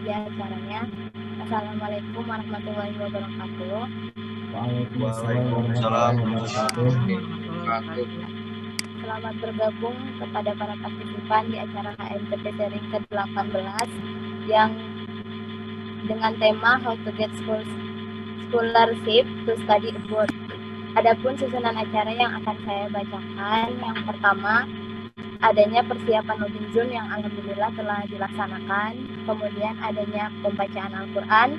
mengikuti acaranya. Assalamualaikum warahmatullahi wabarakatuh. Waalaikumsalam warahmatullahi wabarakatuh. Selamat bergabung kepada para partisipan di acara HMTP Sharing ke-18 yang dengan tema How to Get Scholarship to Study Abroad. Adapun susunan acara yang akan saya bacakan, yang pertama adanya persiapan loading Zoom yang alhamdulillah telah dilaksanakan, kemudian adanya pembacaan Al-Quran,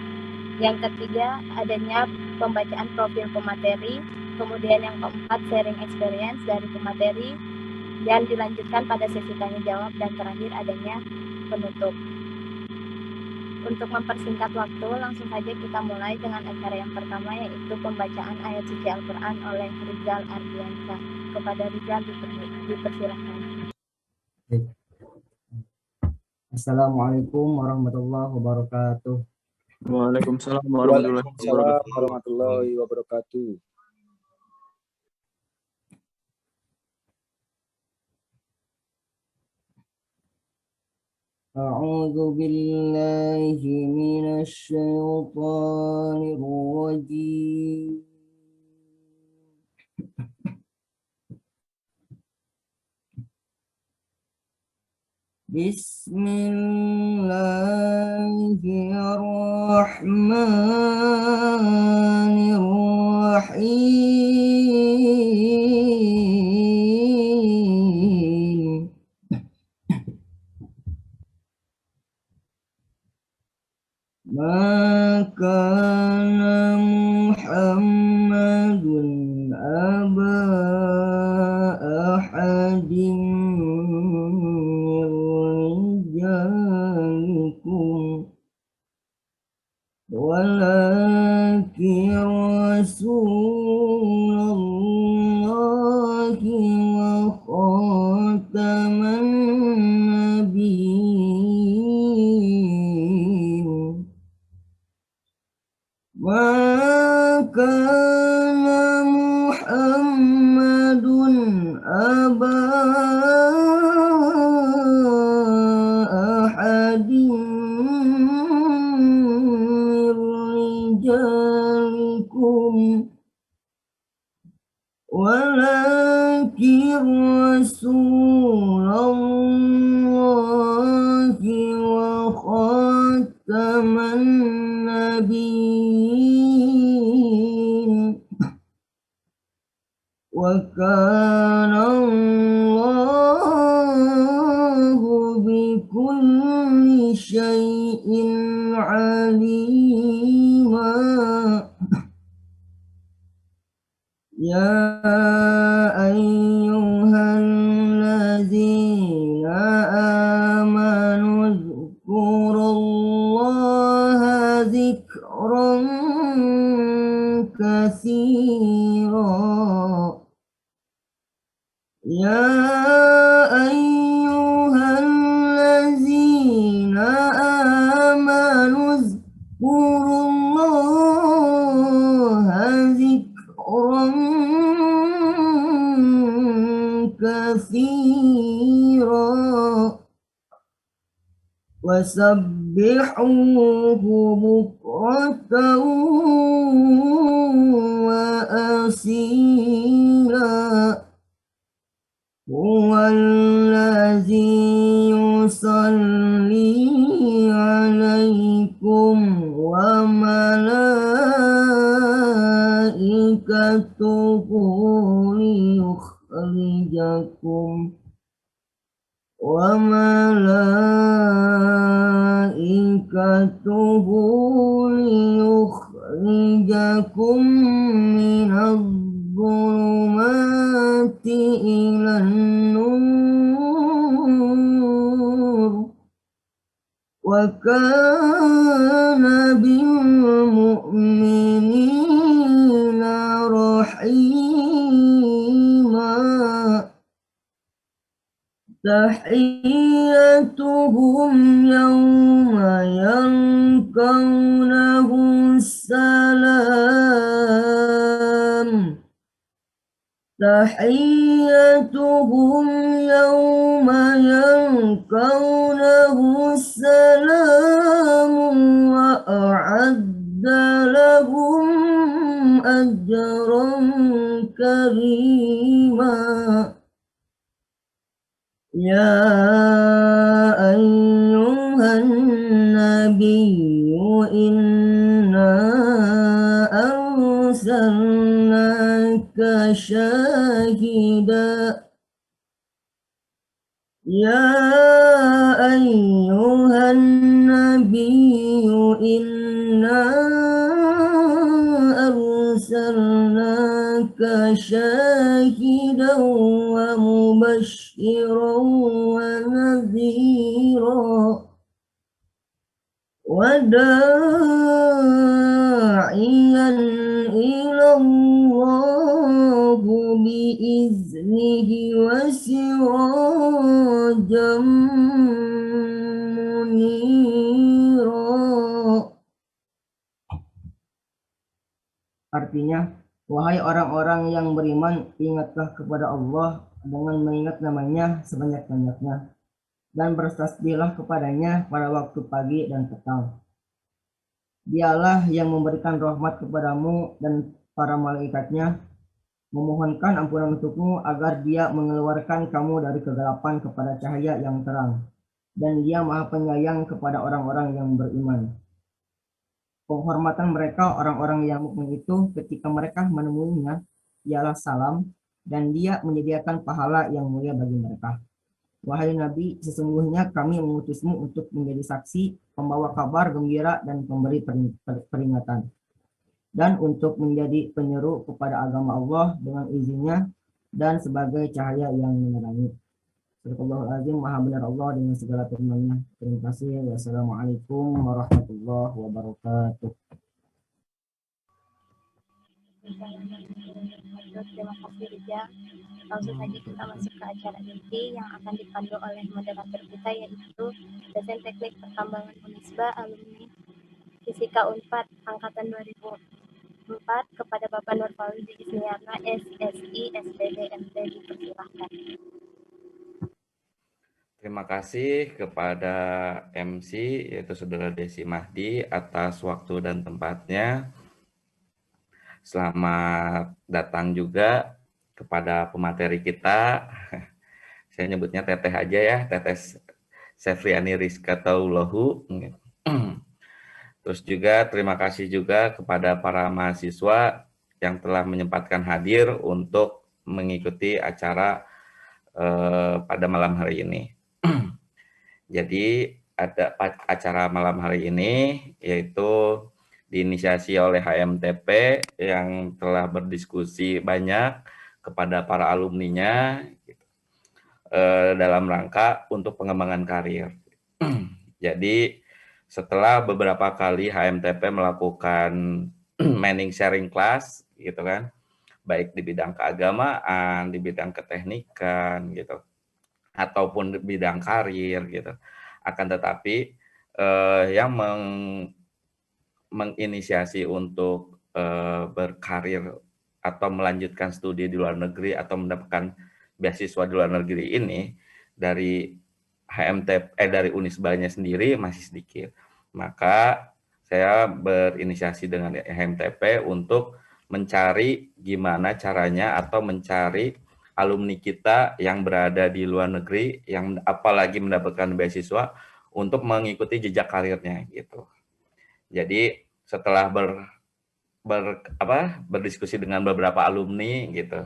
yang ketiga adanya pembacaan profil pemateri, kemudian yang keempat sharing experience dari pemateri, dan dilanjutkan pada sesi tanya jawab, dan terakhir adanya penutup. Untuk mempersingkat waktu, langsung saja kita mulai dengan acara yang pertama, yaitu pembacaan ayat suci Al-Quran oleh Rizal Ardiansyah. Kepada Rizal dipersilakan. Assalamualaikum warahmatullahi wabarakatuh. Waalaikumsalam warahmatullahi wabarakatuh. A'udzu billahi minasy syaithanir rajim. Bismillahirrahmanirrahim. Ma kana Muhammadun aba ahadin min rijalikum walakin Rasulullahi wa khataman nabiyyin. Ma kana Muhammadun aba ahadin min rijalikum walakin Rasulullahi wa khataman nabiyyin. Wa kana Allahu bikulli syai'in alima. Ya ayyuhallazina amanu dzkurullaha dzikran katsira. Ya ayyuhallazina amanu dzkurullaha dzikran katsira wasabbihuhu bukratan wa asila. Huwallazi yusalli alaikum wa malaikatuhu liyukhrijakum minadh-dhulumati ilan nur wa kana bil mu'minina rahima. Tahiyyatuhum yawma yalqawnahu salam. Tahiyyatuhum yawma yalqawnahu salam يا أيها النبي إنا أرسلناك شاهدا يا أيها النبي إنا أرسلناك شاهدا ومبشرا ونذيرا وداعيا إلى الله بإذنه وسراجا منيرا. Artinya, wahai orang-orang yang beriman, ingatlah kepada Allah dengan mengingat namanya sebanyak-banyaknya, dan bertasbihlah kepadanya pada waktu pagi dan petang. Dialah yang memberikan rahmat kepadamu dan para malaikatnya, memohonkan ampunan untukmu agar dia mengeluarkan kamu dari kegelapan kepada cahaya yang terang, dan dia maha penyayang kepada orang-orang yang beriman. Penghormatan mereka orang-orang yang mukmin itu ketika mereka menemuinya ialah salam, dan dia menyediakan pahala yang mulia bagi mereka. Wahai Nabi, sesungguhnya kami mengutusmu untuk menjadi saksi, pembawa kabar gembira dan pemberi peringatan, dan untuk menjadi penyeru kepada agama Allah dengan izinnya dan sebagai cahaya yang menerangi. Astagfirullahaladzim, maha benar Allah dengan segala firman-Nya. Terima kasih. Wassalamualaikum warahmatullahi wabarakatuh. Terima kasih Ija. Langsung saja kita masuk ke acara inti yang akan dipandu oleh moderator kita, yaitu dosen teknik pertambangan Unisba alumni Fisika Unpad angkatan 2004 kepada Bapak Nurfauzi Ismiarna SSI SPD MT. Dipersilahkan. Terima kasih kepada MC yaitu Saudara Desi Mahdi atas waktu dan tempatnya. Selamat datang juga kepada pemateri kita. Saya nyebutnya Teteh aja ya, Teteh Sefriani Rizka Taulahu. Terus juga terima kasih juga kepada para mahasiswa yang telah menyempatkan hadir untuk mengikuti acara pada malam hari ini. Jadi ada acara malam hari ini yaitu diinisiasi oleh HMTP yang telah berdiskusi banyak kepada para alumninya gitu, dalam rangka untuk pengembangan karir. Jadi setelah beberapa kali HMTP melakukan manning sharing class gitu kan, baik di bidang keagamaan, di bidang keteknikan gitu, ataupun di bidang karir gitu. Akan tetapi yang menginisiasi untuk berkarir atau melanjutkan studi di luar negeri atau mendapatkan beasiswa di luar negeri ini dari HMTP dari Unisba-nya sendiri masih sedikit. Maka saya berinisiasi dengan HMTP untuk mencari gimana caranya atau mencari alumni kita yang berada di luar negeri yang apalagi mendapatkan beasiswa untuk mengikuti jejak karirnya gitu. Jadi setelah berdiskusi dengan beberapa alumni gitu,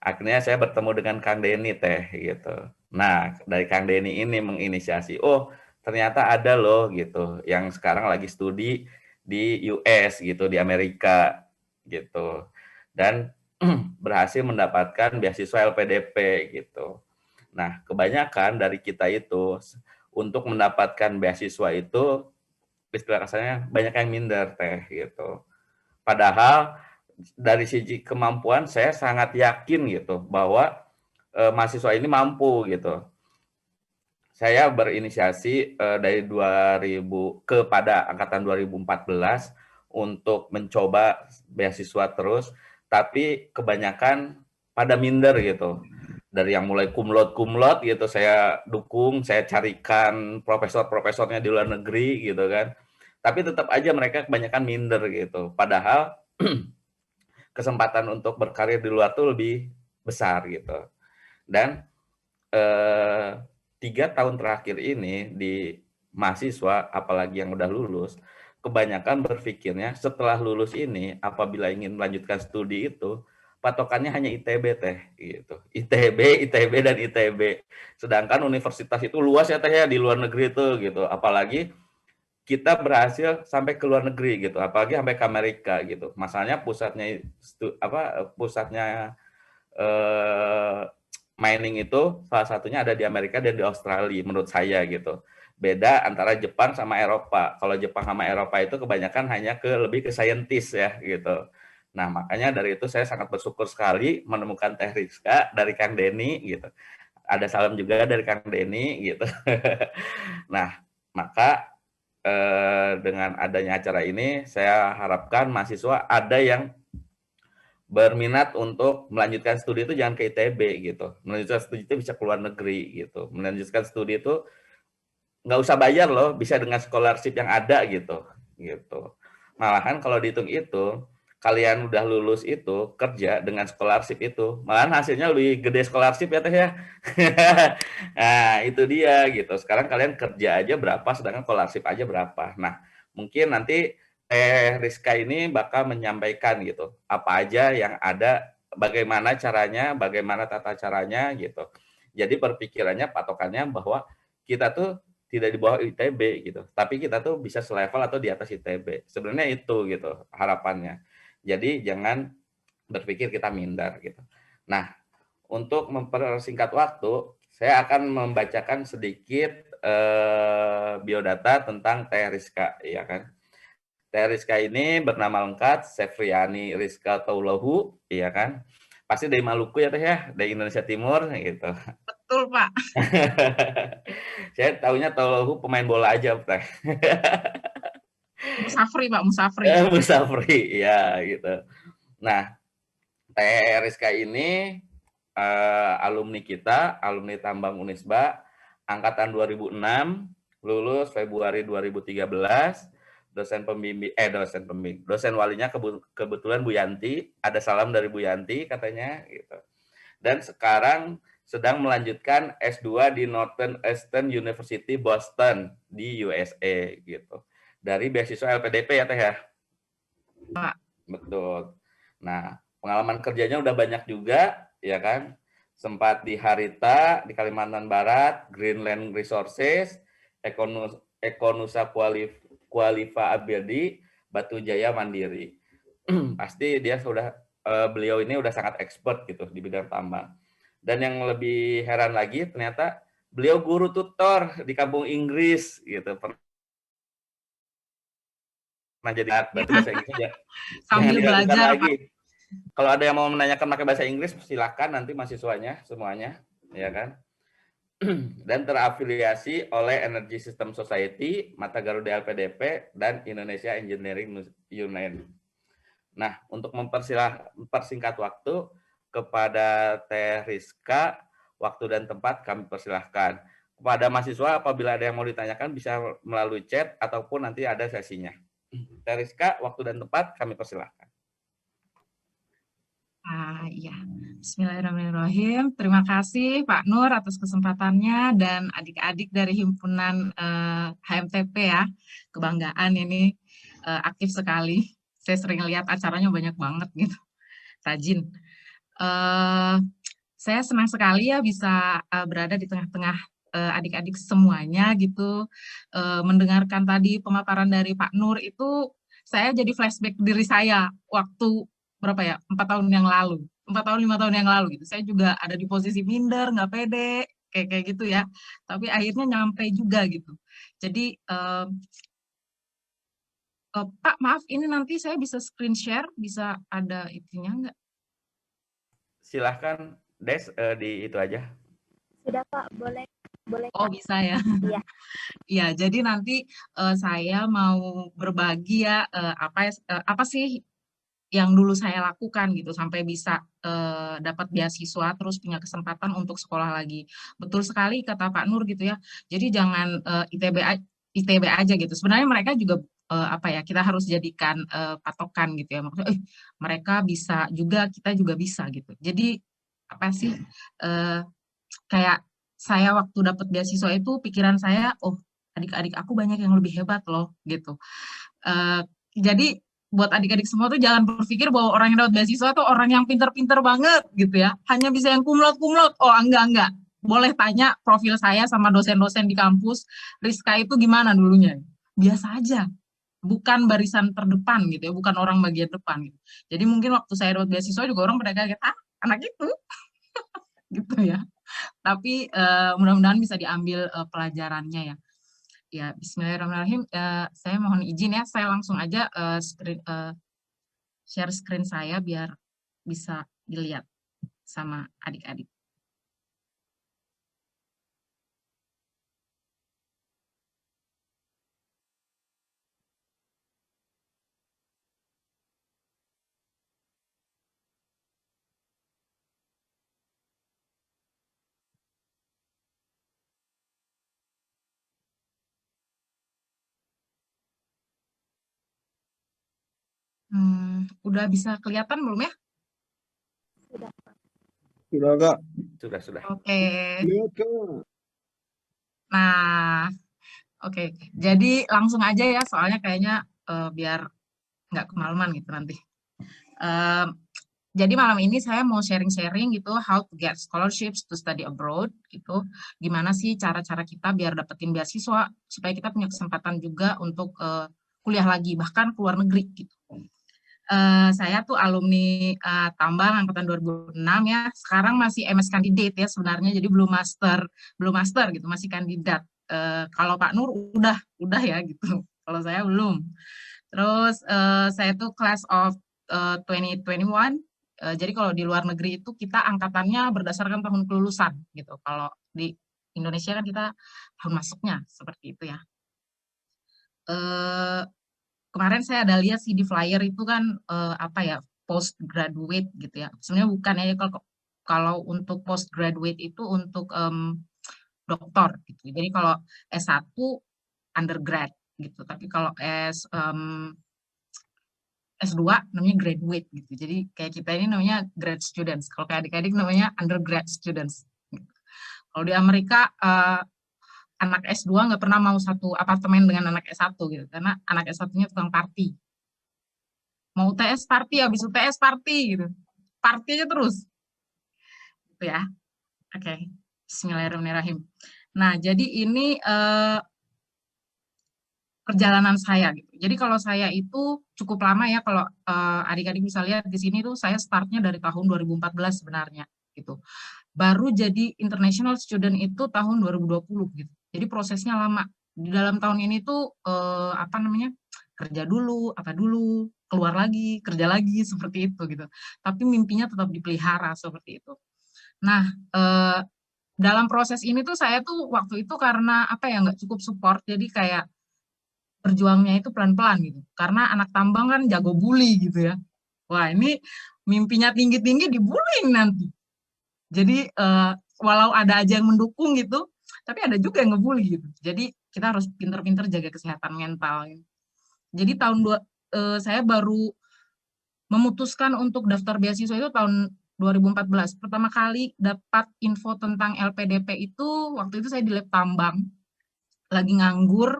akhirnya saya bertemu dengan Kang Denny teh gitu. Nah, dari Kang Denny ini menginisiasi, oh ternyata ada loh gitu yang sekarang lagi studi di US gitu, di Amerika gitu. Dan berhasil mendapatkan beasiswa LPDP gitu. Nah, kebanyakan dari kita itu untuk mendapatkan beasiswa itu istilah kasarnya banyak yang minder teh gitu. Padahal dari sisi kemampuan saya sangat yakin gitu bahwa mahasiswa ini mampu gitu. Saya berinisiasi dari 2000 kepada angkatan 2014 untuk mencoba beasiswa terus, tapi kebanyakan pada minder gitu. Dari yang mulai kumlot gitu saya dukung, saya carikan profesor-profesornya di luar negeri gitu kan. Tapi tetap aja mereka kebanyakan minder gitu. Padahal kesempatan untuk berkarir di luar tuh lebih besar gitu. Dan 3 tahun terakhir ini di mahasiswa, apalagi yang udah lulus, kebanyakan berpikirnya setelah lulus ini, apabila ingin melanjutkan studi itu, patokannya hanya ITB teh, gitu. ITB dan ITB. Sedangkan universitas itu luas ya teh ya di luar negeri itu gitu. Apalagi kita berhasil sampai ke luar negeri gitu, apalagi sampai ke Amerika gitu. Masalahnya pusatnya mining itu salah satunya ada di Amerika dan di Australia menurut saya gitu. Beda antara Jepang sama Eropa. Kalau Jepang sama Eropa itu kebanyakan hanya lebih ke saintis ya gitu. Nah, makanya dari itu saya sangat bersyukur sekali menemukan Teh Rizka dari Kang Denny gitu. Ada salam juga dari Kang Denny gitu. Nah, maka dengan adanya acara ini saya harapkan mahasiswa ada yang berminat untuk melanjutkan studi itu jangan ke ITB gitu. Melanjutkan studi itu bisa ke luar negeri gitu. Melanjutkan studi itu nggak usah bayar loh, bisa dengan scholarship yang ada gitu. Gitu. Malahan kalau dihitung itu, kalian udah lulus itu kerja dengan scholarship itu, malahan hasilnya lebih gede scholarship ya teh ya. Nah, itu dia gitu. Sekarang kalian kerja aja berapa, sedangkan scholarship aja berapa. Nah, mungkin nanti Rizka ini bakal menyampaikan gitu, apa aja yang ada, bagaimana caranya, bagaimana tata caranya gitu. Jadi perpikirannya, patokannya bahwa kita tuh tidak di bawah ITB gitu, tapi kita tuh bisa selevel atau di atas ITB. Sebenarnya itu gitu harapannya. Jadi jangan berpikir kita minder gitu. Nah, untuk mempersingkat waktu, saya akan membacakan sedikit biodata tentang Teh Rizka, ya kan. Teh Rizka ini bernama lengkap Sefriani Rizka Taulahu, ya kan. Pasti dari Maluku ya Teh ya, dari Indonesia Timur gitu. Betul, Pak. Saya tahunya Taulahu pemain bola aja, Teh. Musafri, Pak, Musafri. Musafri, ya gitu. Nah, Teh Rizka ini alumni kita, alumni Tambang Unisba, angkatan 2006, lulus Februari 2013, dosen walinya kebetulan Bu Yanti, ada salam dari Bu Yanti katanya gitu. Dan sekarang sedang melanjutkan S2 di Northeastern University Boston di USA gitu. Dari beasiswa LPDP ya Teh ya? Pak. Betul. Nah, pengalaman kerjanya udah banyak juga, ya kan? Sempat di Harita, di Kalimantan Barat, Greenland Resources, Ekonusa Kualifa Abadi, Batu Jaya Mandiri. Pasti dia beliau ini udah sangat expert gitu di bidang tambang. Dan yang lebih heran lagi, ternyata beliau guru tutor di kampung Inggris gitu. Pernah jadi berarti bahasa Inggrisnya Sambil belajar, lagi. Kalau ada yang mau menanyakan pakai bahasa Inggris, silakan nanti mahasiswanya semuanya, ya kan? Dan terafiliasi oleh Energy System Society, Mata Garuda LPDP, dan Indonesia Engineering Union. Nah, untuk mempersingkat waktu, kepada Teh Rizka, waktu dan tempat kami persilahkan. Kepada mahasiswa, apabila ada yang mau ditanyakan, bisa melalui chat, ataupun nanti ada sesinya. Teh Rizka, waktu dan tempat kami persilahkan. Iya. Bismillahirrahmanirrahim. Terima kasih Pak Nur atas kesempatannya dan adik-adik dari himpunan HMTP ya. Kebanggaan ini aktif sekali. Saya sering lihat acaranya banyak banget gitu. Rajin. Saya senang sekali ya bisa berada di tengah-tengah adik-adik semuanya gitu. Mendengarkan tadi pemaparan dari Pak Nur itu saya jadi flashback diri saya waktu berapa ya, 4 tahun yang lalu, 4 tahun 5 tahun yang lalu gitu. Saya juga ada di posisi minder, nggak pede, kayak gitu ya. Tapi akhirnya nyampe juga gitu. Jadi Pak, maaf ini nanti saya bisa screen share, bisa ada itunya nggak? Silahkan Des, di itu aja. Sudah Pak, boleh. Oh bisa ya. Iya. Ya, jadi nanti saya mau berbagi ya apa sih yang dulu saya lakukan gitu sampai bisa dapat beasiswa terus punya kesempatan untuk sekolah lagi. Betul sekali kata Pak Nur gitu ya. Jadi jangan ITB aja gitu. Sebenarnya mereka juga kita harus jadikan patokan gitu ya. Maksudnya mereka bisa juga, kita juga bisa gitu. Jadi apa sih kayak saya waktu dapat beasiswa itu pikiran saya, oh adik-adik aku banyak yang lebih hebat loh gitu. Jadi buat adik-adik semua tuh jangan berpikir bahwa orang yang dapat beasiswa tuh orang yang pinter-pinter banget gitu ya. Hanya bisa yang kumlot-kumlot. Oh enggak. Boleh tanya profil saya sama dosen-dosen di kampus, Rizka itu gimana dulunya? Biasa aja. Bukan barisan terdepan gitu ya, bukan orang bagian depan gitu. Jadi mungkin waktu saya dapat beasiswa juga orang pada kaget, anak itu gitu ya. Tapi mudah-mudahan bisa diambil pelajarannya ya. Ya, Bismillahirrahmanirrahim. Saya mohon izin ya, saya langsung aja share screen saya biar bisa dilihat sama adik-adik. Udah bisa kelihatan belum ya? Sudah, Kak. Sudah. Oke. Lihat, Kak. Nah, oke. Jadi langsung aja ya, soalnya kayaknya biar nggak kemalaman gitu nanti. Jadi malam ini saya mau sharing-sharing gitu how to get scholarships to study abroad gitu. Gimana sih cara-cara kita biar dapetin beasiswa supaya kita punya kesempatan juga untuk kuliah lagi bahkan ke luar negeri gitu. Saya tuh alumni tambang angkatan 2006 ya. Sekarang masih MS candidate ya sebenarnya, jadi belum master gitu, masih kandidat. Kalau Pak Nur udah ya gitu. Kalau saya belum. Terus saya tuh class of 2021. Jadi kalau di luar negeri itu kita angkatannya berdasarkan tahun kelulusan gitu. Kalau di Indonesia kan kita tahun masuknya seperti itu ya. Kemarin saya ada lihat sih di flyer itu kan apa ya, postgraduate gitu ya. Sebenarnya bukan ya, kalau untuk postgraduate itu untuk doktor gitu. Jadi kalau S1 undergrad gitu. Tapi kalau S2 namanya graduate gitu. Jadi kayak kita ini namanya grad students. Kalau kayak adik-adik namanya undergrad students. Kalau di Amerika anak S2 nggak pernah mau satu apartemen dengan anak S1 gitu. Karena anak S1-nya tukang party. Mau UTS party, habis UTS party gitu. Party aja terus. Gitu ya. Oke. Bismillahirrahmanirrahim. Nah, jadi ini perjalanan saya gitu. Jadi kalau saya itu cukup lama ya, kalau adik-adik bisa lihat di sini tuh saya startnya dari tahun 2014 sebenarnya gitu. Baru jadi international student itu tahun 2020 gitu. Jadi prosesnya lama. Di dalam tahun ini tuh apa namanya? Kerja dulu, apa dulu, keluar lagi, kerja lagi seperti itu gitu. Tapi mimpinya tetap dipelihara seperti itu. Nah, dalam proses ini tuh saya tuh waktu itu karena apa ya, nggak cukup support, jadi kayak berjuangnya itu pelan-pelan gitu. Karena anak tambang kan jago bully gitu ya. Wah, ini mimpinya tinggi-tinggi dibullying nanti. Jadi walau ada aja yang mendukung gitu, tapi ada juga yang ngebully gitu. Jadi kita harus pinter-pinter jaga kesehatan mental. Jadi saya baru memutuskan untuk daftar beasiswa itu tahun 2014. Pertama kali dapat info tentang LPDP itu waktu itu saya di lab tambang, lagi nganggur.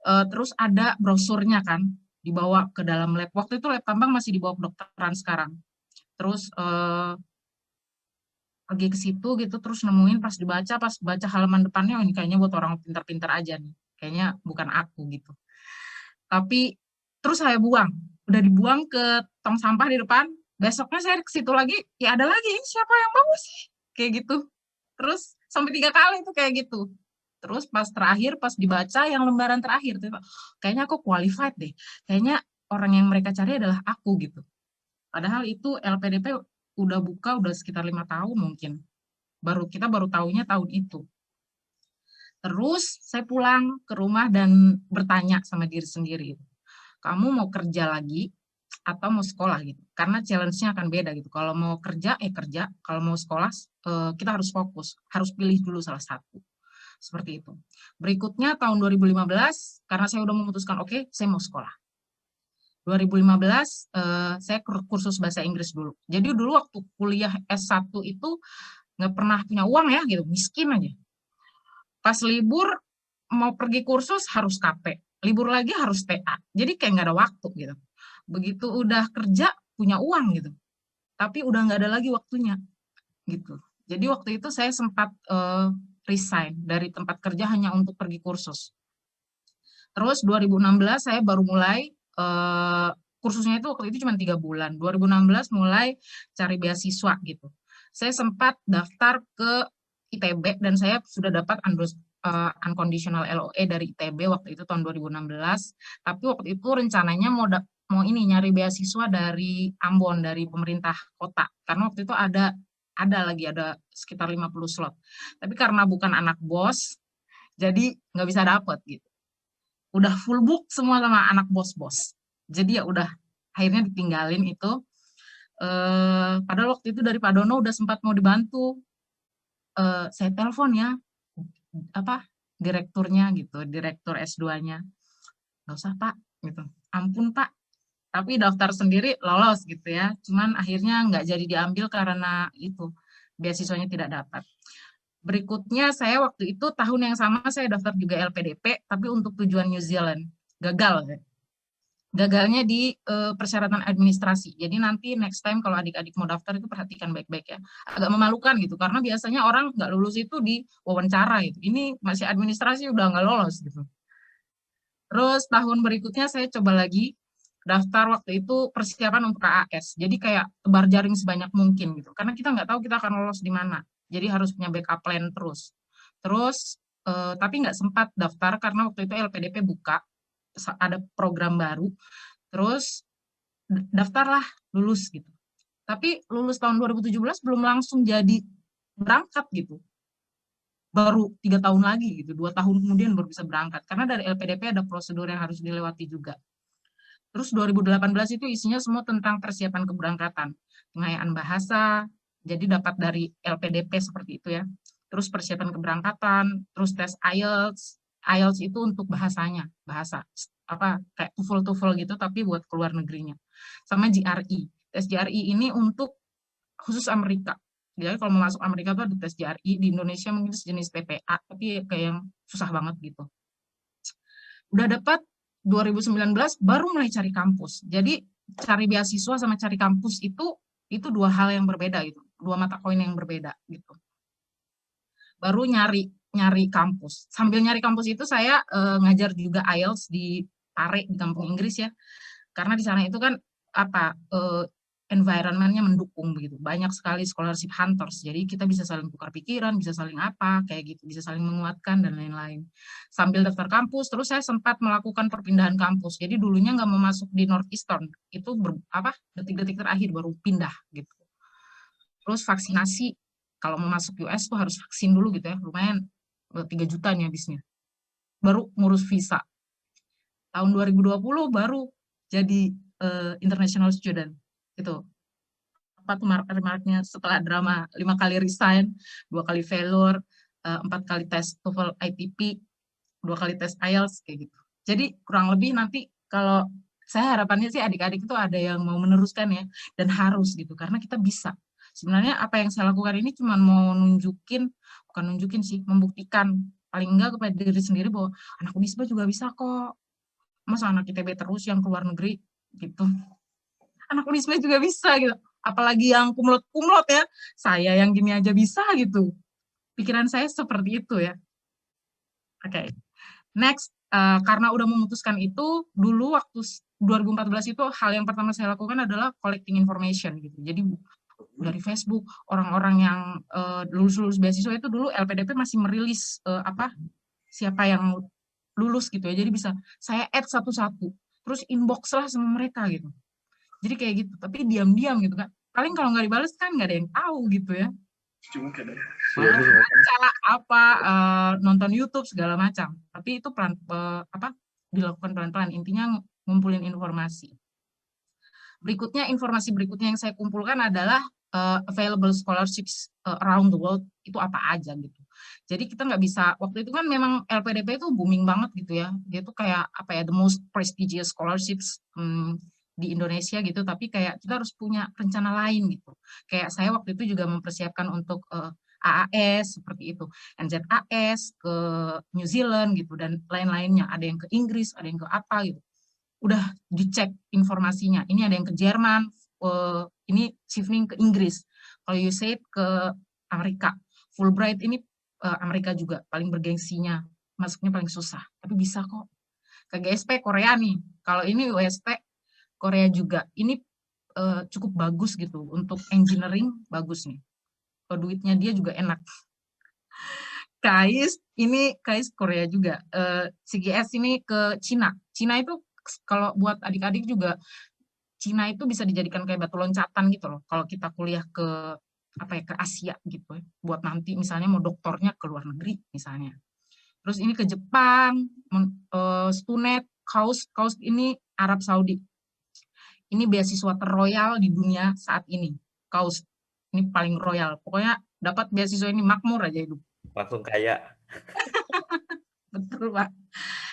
Terus ada brosurnya kan, dibawa ke dalam lab. Waktu itu lab tambang masih dibawa kedokteran sekarang. Terus pergi ke situ gitu, terus nemuin pas baca halaman depannya, oh ini kayaknya buat orang pintar-pintar aja nih. Kayaknya bukan aku gitu. Tapi terus saya buang. Udah dibuang ke tong sampah di depan. Besoknya saya ke situ lagi, ya ada lagi, siapa yang mau sih? Kayak gitu. Terus sampai 3 kali itu kayak gitu. Terus pas dibaca yang lembaran terakhir, kayaknya aku qualified deh. Kayaknya orang yang mereka cari adalah aku gitu. Padahal itu LPDP udah buka udah sekitar 5 tahun mungkin. Kita baru tahunya tahun itu. Terus saya pulang ke rumah dan bertanya sama diri sendiri. Kamu mau kerja lagi atau mau sekolah gitu? Karena challenge-nya akan beda gitu. Kalau mau kerja, kerja. Kalau mau sekolah, kita harus fokus. Harus pilih dulu salah satu. Seperti itu. Berikutnya tahun 2015, karena saya udah memutuskan, oke, saya mau sekolah. 2015, saya kursus bahasa Inggris dulu. Jadi dulu waktu kuliah S1 itu nggak pernah punya uang ya, gitu, miskin aja. Pas libur mau pergi kursus harus KP, libur lagi harus TA. Jadi kayak nggak ada waktu gitu. Begitu udah kerja punya uang gitu, tapi udah nggak ada lagi waktunya gitu. Jadi waktu itu saya sempat resign dari tempat kerja hanya untuk pergi kursus. Terus 2016 saya baru mulai kursusnya itu waktu itu cuma 3 bulan. 2016 mulai cari beasiswa gitu. Saya sempat daftar ke ITB dan saya sudah dapat unconditional LOE dari ITB waktu itu tahun 2016. Tapi waktu itu rencananya mau ini nyari beasiswa dari Ambon, dari pemerintah kota. Karena waktu itu ada sekitar 50 slot. Tapi karena bukan anak bos, jadi nggak bisa dapet gitu. Udah full book semua sama anak bos-bos. Jadi ya udah akhirnya ditinggalin itu. Padahal waktu itu dari Pak Dono udah sempat mau dibantu. Saya telepon ya, direkturnya gitu, direktur S2-nya. Nggak usah Pak, gitu. Ampun Pak, tapi daftar sendiri lolos gitu ya. Cuman akhirnya nggak jadi diambil karena itu, beasiswanya tidak dapat. Berikutnya saya waktu itu tahun yang sama saya daftar juga LPDP, tapi untuk tujuan New Zealand. Gagal. Gagalnya di persyaratan administrasi. Jadi nanti next time kalau adik-adik mau daftar itu perhatikan baik-baik ya. Agak memalukan gitu, karena biasanya orang nggak lulus itu di wawancara gitu. Ini masih administrasi udah nggak lolos gitu. Terus tahun berikutnya saya coba lagi daftar waktu itu persiapan untuk AAS. Jadi kayak tebar jaring sebanyak mungkin gitu. Karena kita nggak tahu kita akan lolos di mana. Jadi harus punya backup plan terus. Terus tapi nggak sempat daftar karena waktu itu LPDP buka, ada program baru. Terus daftarlah, lulus gitu. Tapi lulus tahun 2017 belum langsung jadi berangkat gitu. Baru 3 tahun lagi gitu, 2 tahun kemudian baru bisa berangkat. Karena dari LPDP ada prosedur yang harus dilewati juga. Terus 2018 itu isinya semua tentang persiapan keberangkatan. Pengayaan bahasa, jadi dapat dari LPDP seperti itu ya. Terus persiapan keberangkatan, terus tes IELTS. IELTS itu untuk bahasanya, bahasa kayak TOEFL gitu tapi buat keluar negerinya. Sama GRE. Tes GRE ini untuk khusus Amerika. Jadi kalau mau masuk Amerika tuh ada tes GRE, di Indonesia mungkin sejenis TPA, tapi kayak yang susah banget gitu. Udah dapat 2019 baru mulai cari kampus. Jadi cari beasiswa sama cari kampus itu 2 hal yang berbeda gitu, 2 mata koin yang berbeda gitu. Baru nyari kampus. Sambil nyari kampus itu saya ngajar juga IELTS di Pare di kampung Inggris ya. Karena di sana itu kan environment-nya mendukung begitu. Banyak sekali scholarship hunters. Jadi kita bisa saling tukar pikiran, bisa saling kayak gitu, bisa saling menguatkan dan lain-lain. Sambil daftar kampus, terus saya sempat melakukan perpindahan kampus. Jadi dulunya nggak mau masuk di Northeastern, itu detik-detik terakhir baru pindah gitu. Terus vaksinasi, kalau mau masuk US tuh harus vaksin dulu gitu ya, lumayan 3 juta nih habisnya. Baru ngurus visa. Tahun 2020 baru jadi international student. Itu apa tuh mark-marknya setelah drama 5 kali resign, 2 kali failure, 4 kali tes TOEFL ITP, 2 kali tes IELTS kayak gitu. Jadi kurang lebih nanti kalau saya harapannya sih adik-adik itu ada yang mau meneruskan ya, dan harus gitu karena kita bisa. Sebenarnya apa yang saya lakukan ini cuma mau membuktikan paling enggak kepada diri sendiri bahwa anak Unisba juga bisa kok. Masa anak ITB terus yang keluar negeri gitu. Anak Unisba juga bisa gitu. Apalagi yang kumlot ya. Saya yang gini aja bisa gitu. Pikiran saya seperti itu ya. Oke. Next, karena udah memutuskan itu, dulu waktu 2014 itu hal yang pertama saya lakukan adalah collecting information gitu. Jadi dari Facebook, orang-orang yang lulus beasiswa itu dulu LPDP masih merilis siapa yang lulus gitu ya. Jadi bisa saya add satu-satu. Terus inbox lah sama mereka gitu. Jadi kayak gitu, tapi diam-diam gitu kan. Paling kalau nggak dibales kan nggak ada yang tahu gitu ya. Nonton YouTube segala macam. Tapi itu dilakukan pelan-pelan. Intinya ngumpulin informasi. Informasi berikutnya yang saya kumpulkan adalah available scholarships around the world itu apa aja gitu. Jadi kita nggak bisa, waktu itu kan memang LPDP itu booming banget gitu ya. Dia tuh kayak the most prestigious scholarships di Indonesia gitu, tapi kayak kita harus punya rencana lain gitu. Kayak saya waktu itu juga mempersiapkan untuk AAS seperti itu, NZAS ke New Zealand gitu dan lain-lainnya. Ada yang ke Inggris, ada yang ke apa gitu. Udah dicek informasinya. Ini ada yang ke Jerman, ini shifting ke Inggris. Kalau USAID ke Amerika, Fulbright ini Amerika juga paling bergengsinya, masuknya paling susah, tapi bisa kok. Ke GSP Korea nih, kalau ini UST Korea juga, ini cukup bagus gitu untuk engineering, bagus nih. Kalau duitnya dia juga enak. KAIS Korea juga. CGS ini ke Cina. Cina itu kalau buat adik-adik juga, Cina itu bisa dijadikan kayak batu loncatan gitu loh. Kalau kita kuliah ke ke Asia gitu ya. Buat nanti misalnya mau doktornya ke luar negeri misalnya. Terus ini ke Jepang, Stunet, KAUS ini Arab Saudi. Ini beasiswa terroyal di dunia saat ini. KAUS ini paling royal. Pokoknya dapat beasiswa ini makmur aja hidup. Langsung kaya. Betul, Pak.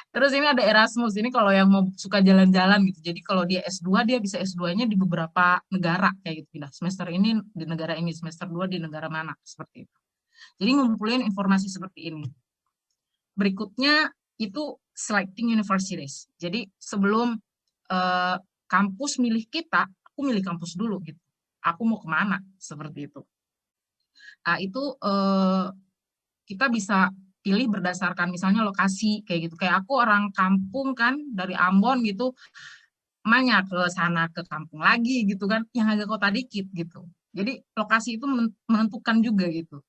Terus ini ada Erasmus, ini kalau yang mau suka jalan-jalan gitu. Jadi kalau dia S2, dia bisa S2-nya di beberapa negara kayak gitu. Pindah semester ini di negara ini, semester 2 di negara mana, seperti itu. Jadi ngumpulin informasi seperti ini. Berikutnya itu selecting universities. Jadi sebelum kampus milih kita, aku milih kampus dulu gitu. Aku mau kemana, seperti itu. Nah, itu kita bisa pilih berdasarkan misalnya lokasi kayak gitu. Kayak aku orang kampung kan dari Ambon gitu, emangnya ke sana ke kampung lagi gitu kan, yang agak kota dikit gitu. Jadi lokasi itu menentukan juga gitu.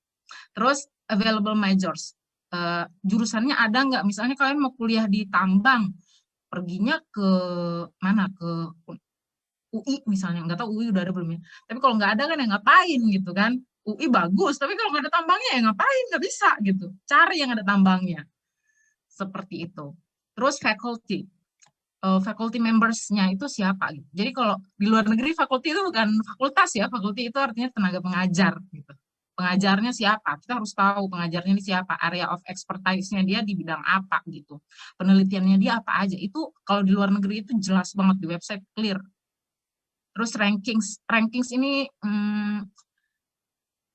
Terus available majors, jurusannya ada nggak? Misalnya kalian mau kuliah di tambang, perginya ke mana? Ke UI misalnya, nggak tahu UI udah ada belum ya. Tapi kalau nggak ada kan ya ngapain gitu kan. UI bagus, tapi kalau nggak ada tambangnya ya ngapain, nggak bisa gitu. Cari yang ada tambangnya. Seperti itu. Terus faculty. Faculty members-nya itu siapa gitu. Jadi kalau di luar negeri faculty itu bukan fakultas ya, faculty itu artinya tenaga pengajar gitu. Pengajarnya siapa? Kita harus tahu pengajarnya ini siapa, area of expertise-nya dia di bidang apa gitu. Penelitiannya dia apa aja. Itu kalau di luar negeri itu jelas banget di website clear. Terus rankings ini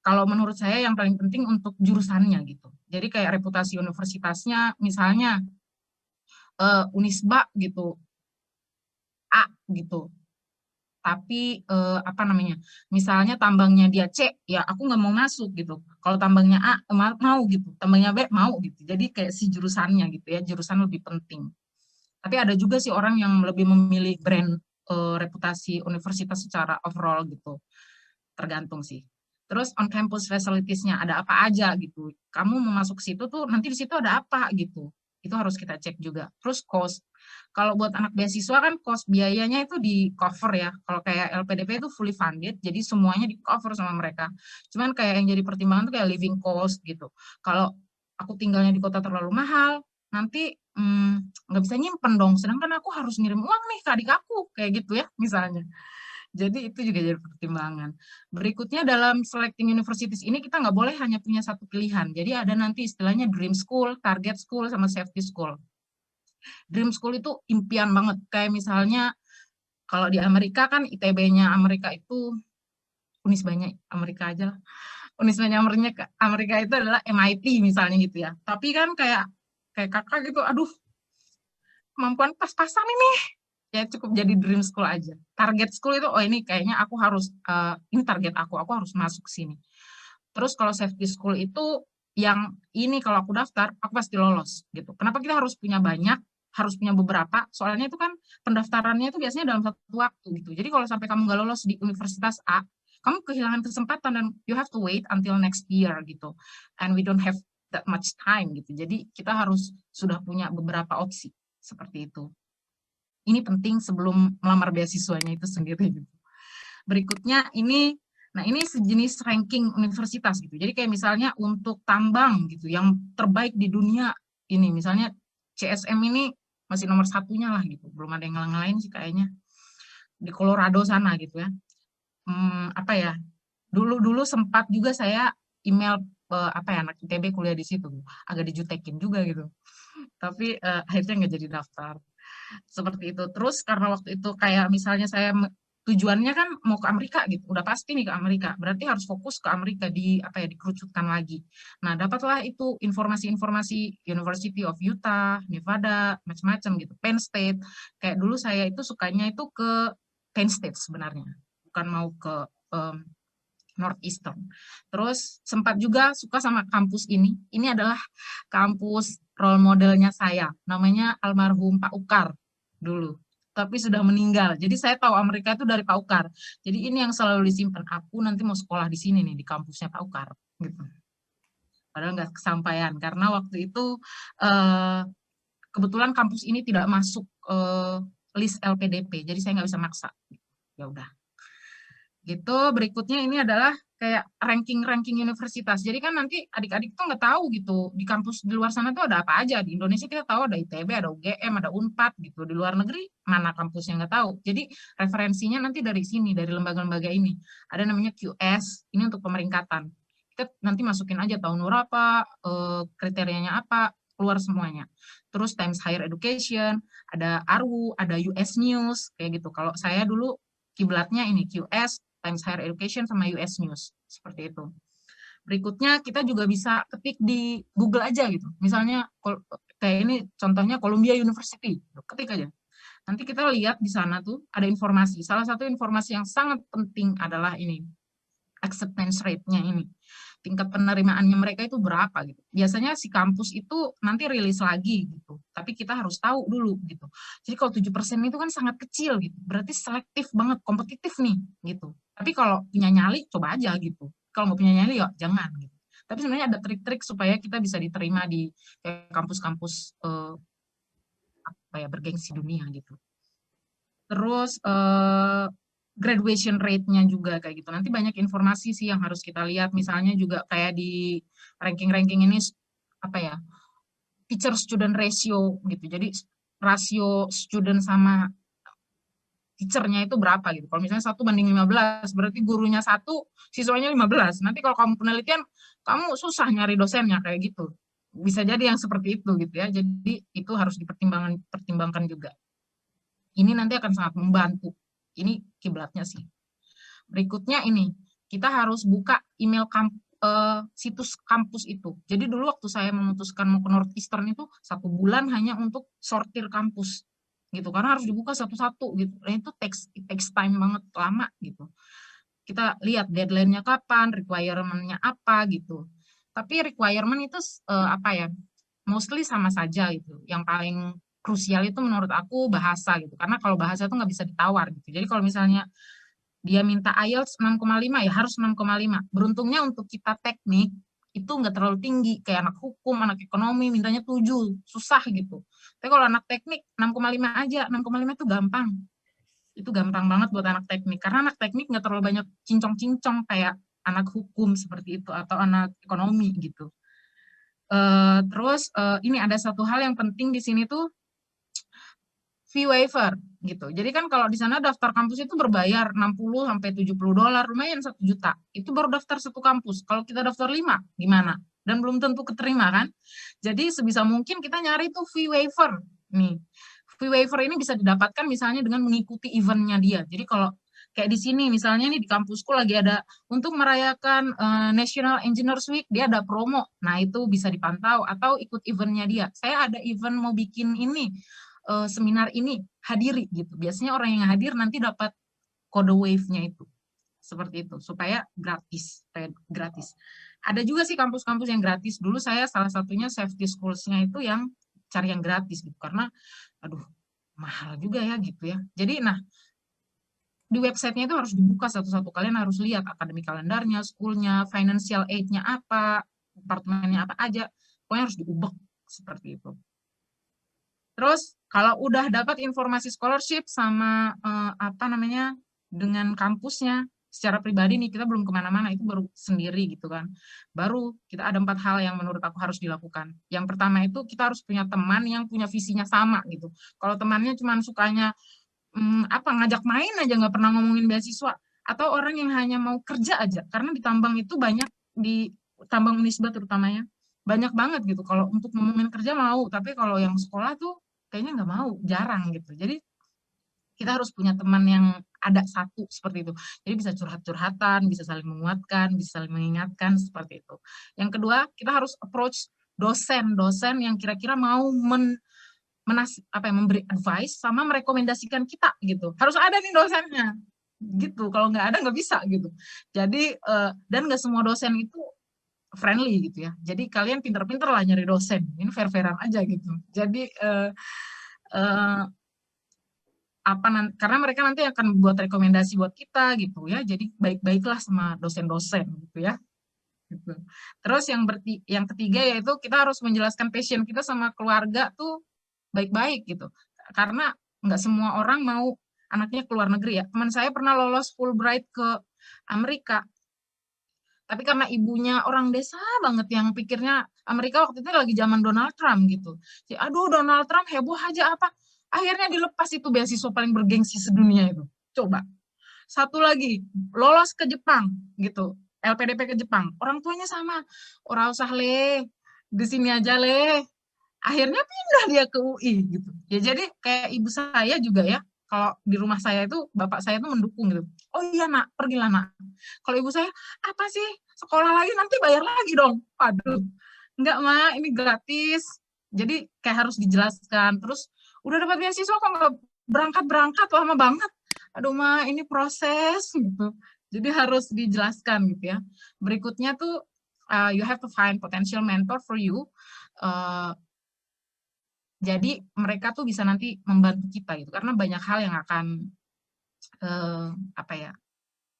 kalau menurut saya yang paling penting untuk jurusannya gitu. Jadi kayak reputasi universitasnya, misalnya Unisba gitu, A gitu. Tapi misalnya tambangnya dia C, ya aku nggak mau masuk gitu. Kalau tambangnya A mau gitu, tambangnya B mau gitu. Jadi kayak si jurusannya gitu ya, jurusan lebih penting. Tapi ada juga sih orang yang lebih memilih brand reputasi universitas secara overall gitu. Tergantung sih. Terus on campus facilities-nya ada apa aja gitu. Kamu mau masuk situ tuh nanti di situ ada apa gitu. Itu harus kita cek juga. Terus cost. Kalau buat anak beasiswa kan cost biayanya itu di cover ya. Kalau kayak LPDP itu fully funded, jadi semuanya di cover sama mereka. Cuman kayak yang jadi pertimbangan tuh kayak living cost gitu. Kalau aku tinggalnya di kota terlalu mahal, nanti nggak bisa nyimpen dong. Sedangkan aku harus ngirim uang nih ke adik aku, kayak gitu ya misalnya. Jadi itu juga jadi pertimbangan. Berikutnya dalam selecting universities ini kita nggak boleh hanya punya satu pilihan. Jadi ada nanti istilahnya dream school, target school, sama safety school. Dream school itu impian banget. Kayak misalnya kalau di Amerika kan ITB-nya Amerika itu, Unisbanya Amerika aja lah. Unisbanya Amerika itu adalah MIT misalnya gitu ya. Tapi kan kayak kakak gitu, aduh kemampuan pas-pasan ini. Ya cukup jadi dream school aja. Target school itu, oh ini kayaknya aku harus, ini target aku harus masuk sini. Terus kalau safety school itu, yang ini kalau aku daftar, aku pasti lolos gitu. Kenapa kita harus punya banyak, harus punya beberapa? Soalnya itu kan pendaftarannya itu biasanya dalam satu waktu gitu. Jadi kalau sampai kamu nggak lolos di universitas A, kamu kehilangan kesempatan dan you have to wait until next year gitu. And we don't have that much time gitu. Jadi kita harus sudah punya beberapa opsi seperti itu. Ini penting sebelum melamar beasiswanya itu sendiri. Berikutnya ini, nah ini sejenis ranking universitas gitu. Jadi kayak misalnya untuk tambang gitu, yang terbaik di dunia ini, misalnya CSM ini masih nomor satunya lah gitu. Belum ada yang lain sih kayaknya. Di Colorado sana gitu ya. Dulu sempat juga saya email anak ITB kuliah di situ. Agak dijutekin juga gitu. Tapi akhirnya nggak jadi daftar. Seperti itu. Terus karena waktu itu kayak misalnya saya tujuannya kan mau ke Amerika gitu, udah pasti nih ke Amerika, berarti harus fokus ke Amerika dikerucutkan lagi. Nah, dapatlah itu informasi-informasi University of Utah, Nevada, macam-macam gitu, Penn State. Kayak dulu saya itu sukanya itu ke Penn State sebenarnya, bukan mau ke Northeastern. Terus sempat juga suka sama kampus ini. Ini adalah kampus role modelnya saya, namanya almarhum Pak Ukar dulu, tapi sudah meninggal. Jadi saya tahu Amerika itu dari Pak Ukar. Jadi ini yang selalu disimpan. Aku nanti mau sekolah di sini nih, di kampusnya Pak Ukar. Gitu. Padahal nggak kesampaian, karena waktu itu kebetulan kampus ini tidak masuk list LPDP, jadi saya nggak bisa maksa. Ya udah. Gitu. Berikutnya ini adalah kayak ranking universitas. Jadi kan nanti adik-adik tuh nggak tahu gitu di kampus di luar sana tuh ada apa aja. Di Indonesia kita tahu ada ITB, ada UGM, ada Unpad gitu. Di luar negeri mana kampusnya nggak tahu. Jadi referensinya nanti dari sini, dari lembaga-lembaga ini. Ada namanya QS, ini untuk pemeringkatan. Kita nanti masukin aja tahun berapa, kriterianya apa, keluar semuanya. Terus Times Higher Education, ada ARWU, ada US News, kayak gitu. Kalau saya dulu kiblatnya ini QS, Times Higher Education, sama US News, seperti itu. Berikutnya kita juga bisa ketik di Google aja gitu. Misalnya kayak ini contohnya Columbia University, ketik aja. Nanti kita lihat di sana tuh ada informasi. Salah satu informasi yang sangat penting adalah ini, acceptance rate-nya ini. Tingkat penerimaannya mereka itu berapa gitu. Biasanya si kampus itu nanti rilis lagi gitu. Tapi kita harus tahu dulu gitu. Jadi kalau 7% itu kan sangat kecil gitu. Berarti selektif banget, kompetitif nih gitu. Tapi kalau punya nyali coba aja gitu. Kalau nggak punya nyali ya jangan gitu. Tapi sebenarnya ada trik-trik supaya kita bisa diterima di kampus-kampus bergengsi dunia gitu. Terus graduation rate-nya juga kayak gitu. Nanti banyak informasi sih yang harus kita lihat. Misalnya juga kayak di ranking-ranking ini teacher student ratio gitu. Jadi rasio student sama teacher-nya itu berapa gitu. Kalau misalnya 1:15, berarti gurunya 1, siswanya 15. Nanti kalau kamu penelitian, kamu susah nyari dosennya kayak gitu. Bisa jadi yang seperti itu gitu ya. Jadi itu harus dipertimbangkan juga. Ini nanti akan sangat membantu. Ini kiblatnya sih. Berikutnya ini, kita harus buka email situs kampus itu. Jadi dulu waktu saya memutuskan mau ke Northeastern itu 1 bulan hanya untuk sortir kampus gitu, karena harus dibuka satu-satu gitu. Dan itu takes time banget, lama gitu. Kita lihat deadline-nya kapan, requirement-nya apa gitu. Tapi requirement itu mostly sama saja gitu. Yang paling krusial itu menurut aku bahasa gitu, karena kalau bahasa itu nggak bisa ditawar gitu. Jadi kalau misalnya dia minta IELTS 6,5 ya harus 6,5. Beruntungnya untuk kita teknik itu nggak terlalu tinggi, kayak anak hukum, anak ekonomi mintanya 7, susah gitu. Tapi kalau anak teknik 6,5 aja, 6,5 itu gampang. Itu gampang banget buat anak teknik, karena anak teknik nggak terlalu banyak cincong-cincong kayak anak hukum seperti itu atau anak ekonomi gitu. Terus ini ada satu hal yang penting di sini tuh, fee waiver gitu. Jadi kan kalau di sana daftar kampus itu berbayar $60-70, lumayan 1 juta. Itu baru daftar 1 kampus. Kalau kita daftar 5, gimana? Dan belum tentu keterima kan? Jadi sebisa mungkin kita nyari tuh fee waiver. Nih, fee waiver ini bisa didapatkan misalnya dengan mengikuti eventnya dia. Jadi kalau kayak di sini misalnya nih di kampusku lagi ada untuk merayakan National Engineers Week, dia ada promo. Nah itu bisa dipantau atau ikut eventnya dia. Saya ada event mau bikin ini, seminar ini, hadiri gitu. Biasanya orang yang hadir nanti dapat kode wave-nya itu. Seperti itu, supaya gratis. Ada juga sih kampus-kampus yang gratis. Dulu saya salah satunya safety schools-nya itu yang cari yang gratis gitu. Karena, aduh, mahal juga ya gitu ya. Jadi, nah, di website-nya itu harus dibuka satu-satu. Kalian harus lihat akademik kalendarnya, school-nya, financial aid-nya apa, departemennya apa aja. Pokoknya harus diubek seperti itu. Terus kalau udah dapat informasi scholarship sama dengan kampusnya secara pribadi nih, kita belum kemana-mana, itu baru sendiri gitu kan. Baru kita ada 4 hal yang menurut aku harus dilakukan. Yang pertama itu kita harus punya teman yang punya visinya sama gitu. Kalau temannya cuma sukanya ngajak main aja, nggak pernah ngomongin beasiswa, atau orang yang hanya mau kerja aja, karena di tambang itu banyak, di tambang Unisba terutamanya banyak banget gitu. Kalau untuk ngomongin kerja mau, tapi kalau yang sekolah tuh kayaknya nggak mau, jarang gitu. Jadi kita harus punya teman yang ada satu seperti itu. Jadi bisa curhat-curhatan, bisa saling menguatkan, bisa saling mengingatkan seperti itu. Yang kedua, kita harus approach dosen-dosen yang kira-kira mau memberi advice sama merekomendasikan kita gitu. Harus ada nih dosennya gitu. Kalau nggak ada nggak bisa gitu. Jadi dan nggak semua dosen itu friendly gitu ya. Jadi kalian pinter-pinter lah nyari dosen. Ini fair-fairan aja gitu. Jadi karena mereka nanti akan buat rekomendasi buat kita gitu ya. Jadi baik-baiklah sama dosen-dosen gitu ya. Gitu. Terus yang ketiga yaitu kita harus menjelaskan passion kita sama keluarga tuh baik-baik gitu. Karena nggak semua orang mau anaknya keluar negeri ya. Teman saya pernah lolos Fulbright ke Amerika. Tapi karena ibunya orang desa banget yang pikirnya Amerika waktu itu lagi zaman Donald Trump gitu. Jadi, aduh Donald Trump heboh aja apa. Akhirnya dilepas itu beasiswa paling bergengsi sedunia itu. Coba. Satu lagi, lolos ke Jepang gitu. LPDP ke Jepang. Orang tuanya sama. Ora usah le, di sini aja le. Akhirnya pindah dia ke UI gitu. Ya jadi kayak ibu saya juga ya. Kalau di rumah saya itu bapak saya itu mendukung gitu. Oh iya nak, pergilah nak. Kalau ibu saya, apa sih sekolah lagi nanti bayar lagi dong. Aduh, enggak mah ini gratis. Jadi kayak harus dijelaskan. Terus udah dapat beasiswa kok nggak berangkat lama banget. Aduh mah ini proses gitu. Jadi harus dijelaskan gitu ya. Berikutnya tuh you have to find potential mentor for you. Jadi mereka tuh bisa nanti membantu kita gitu. Karena banyak hal yang akan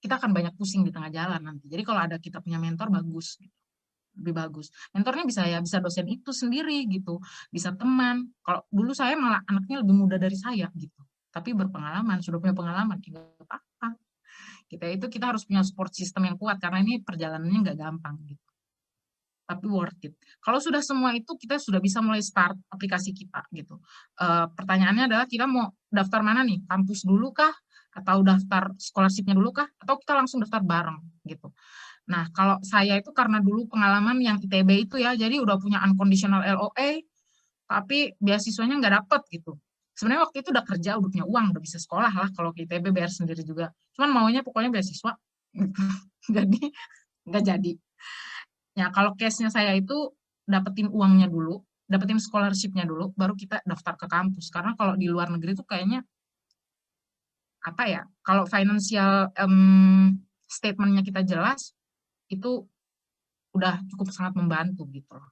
kita akan banyak pusing di tengah jalan nanti. Jadi kalau ada kita punya mentor bagus gitu. Lebih bagus. Mentornya bisa dosen itu sendiri gitu, bisa teman. Kalau dulu saya malah anaknya lebih muda dari saya gitu, tapi berpengalaman, sudah punya pengalaman, tidak apa-apa. Kita harus punya support system yang kuat karena ini perjalanannya nggak gampang gitu. Tapi worth it. Kalau sudah semua itu kita sudah bisa mulai start aplikasi kita gitu. Pertanyaannya adalah kita mau daftar mana nih? Kampus dulu kah? Atau daftar scholarship-nya dulu kah? Atau kita langsung daftar bareng gitu. Nah, kalau saya itu karena dulu pengalaman yang ITB itu ya, jadi udah punya unconditional LOA, tapi beasiswanya nggak dapet gitu. Sebenarnya waktu itu udah kerja, udah punya uang, udah bisa sekolah lah, kalau ke ITB bayar sendiri juga. Cuman maunya pokoknya beasiswa, gitu. Jadi nggak jadi. Ya, kalau case-nya saya itu dapetin uangnya dulu, dapetin scholarship-nya dulu, baru kita daftar ke kampus. Karena kalau di luar negeri itu kayaknya, kalau financial statement-nya kita jelas, itu udah cukup sangat membantu gitu loh.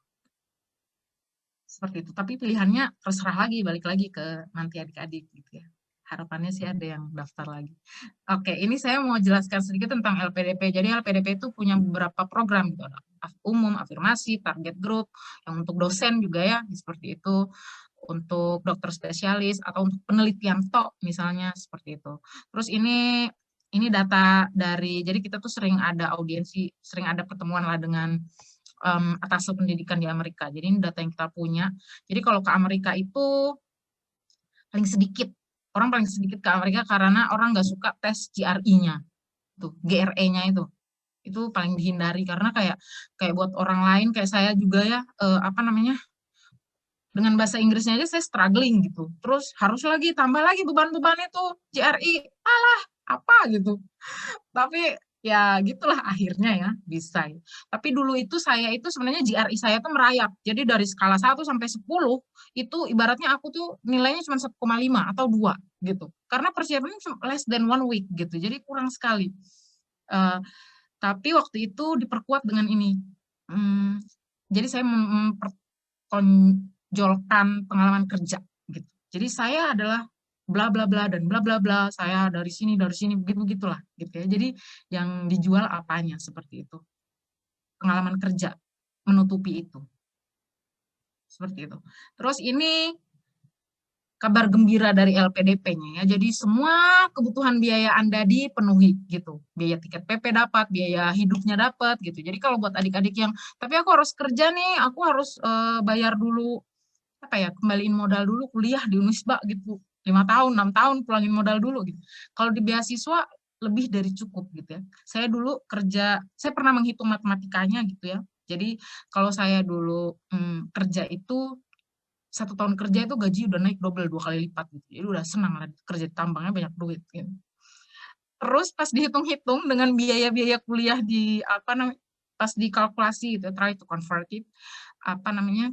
Seperti itu. Tapi pilihannya terserah lagi, balik lagi ke nanti adik-adik gitu ya. Harapannya sih ada yang daftar lagi. Oke, ini saya mau jelaskan sedikit tentang LPDP. Jadi LPDP itu punya beberapa program gitu. Umum, afirmasi, target group, yang untuk dosen juga ya, seperti itu. Untuk dokter spesialis atau untuk penelitian tok misalnya seperti itu. Terus ini data dari, jadi kita tuh sering ada audiensi, sering ada pertemuan lah dengan atas pendidikan di Amerika. Jadi ini data yang kita punya. Jadi kalau ke Amerika itu orang paling sedikit ke Amerika karena orang nggak suka tes GRE-nya, tuh GRE-nya itu paling dihindari karena kayak buat orang lain kayak saya juga ya dengan bahasa Inggrisnya aja saya struggling gitu. Terus harus lagi tambah lagi beban-beban itu GRE, apa gitu. Tapi ya gitulah akhirnya ya bisa. Tapi dulu itu saya itu sebenarnya GRE saya tuh merayap. Jadi dari skala 1 sampai 10 itu ibaratnya aku tuh nilainya cuma 1,5 atau 2 gitu. Karena persiapannya less than 1 week gitu. Jadi kurang sekali. Tapi waktu itu diperkuat dengan ini. Jadi saya mempertonjolkan pengalaman kerja gitu. Jadi saya adalah bla bla bla dan bla bla bla, saya dari sini begitulah gitu ya. Jadi yang dijual apanya seperti itu. Pengalaman kerja menutupi itu. Seperti itu. Terus ini kabar gembira dari LPDP-nya ya. Jadi semua kebutuhan biaya Anda dipenuhi gitu. Biaya tiket PP dapat, biaya hidupnya dapat gitu. Jadi kalau buat adik-adik yang tapi aku harus kerja nih, aku harus bayar dulu kembaliin modal dulu kuliah di Unisba gitu. 5 tahun, 6 tahun pulangin modal dulu gitu. Kalau di beasiswa lebih dari cukup gitu ya. Saya dulu kerja, saya pernah menghitung matematikanya gitu ya. Jadi kalau saya dulu kerja itu 1 tahun kerja itu gaji udah naik double 2 kali lipat gitu. Jadi udah senang lah kerja di tambangnya banyak duit gitu. Terus pas dihitung-hitung dengan biaya-biaya kuliah di apa namanya, pas dikalkulasi gitu, try to convert it, apa namanya,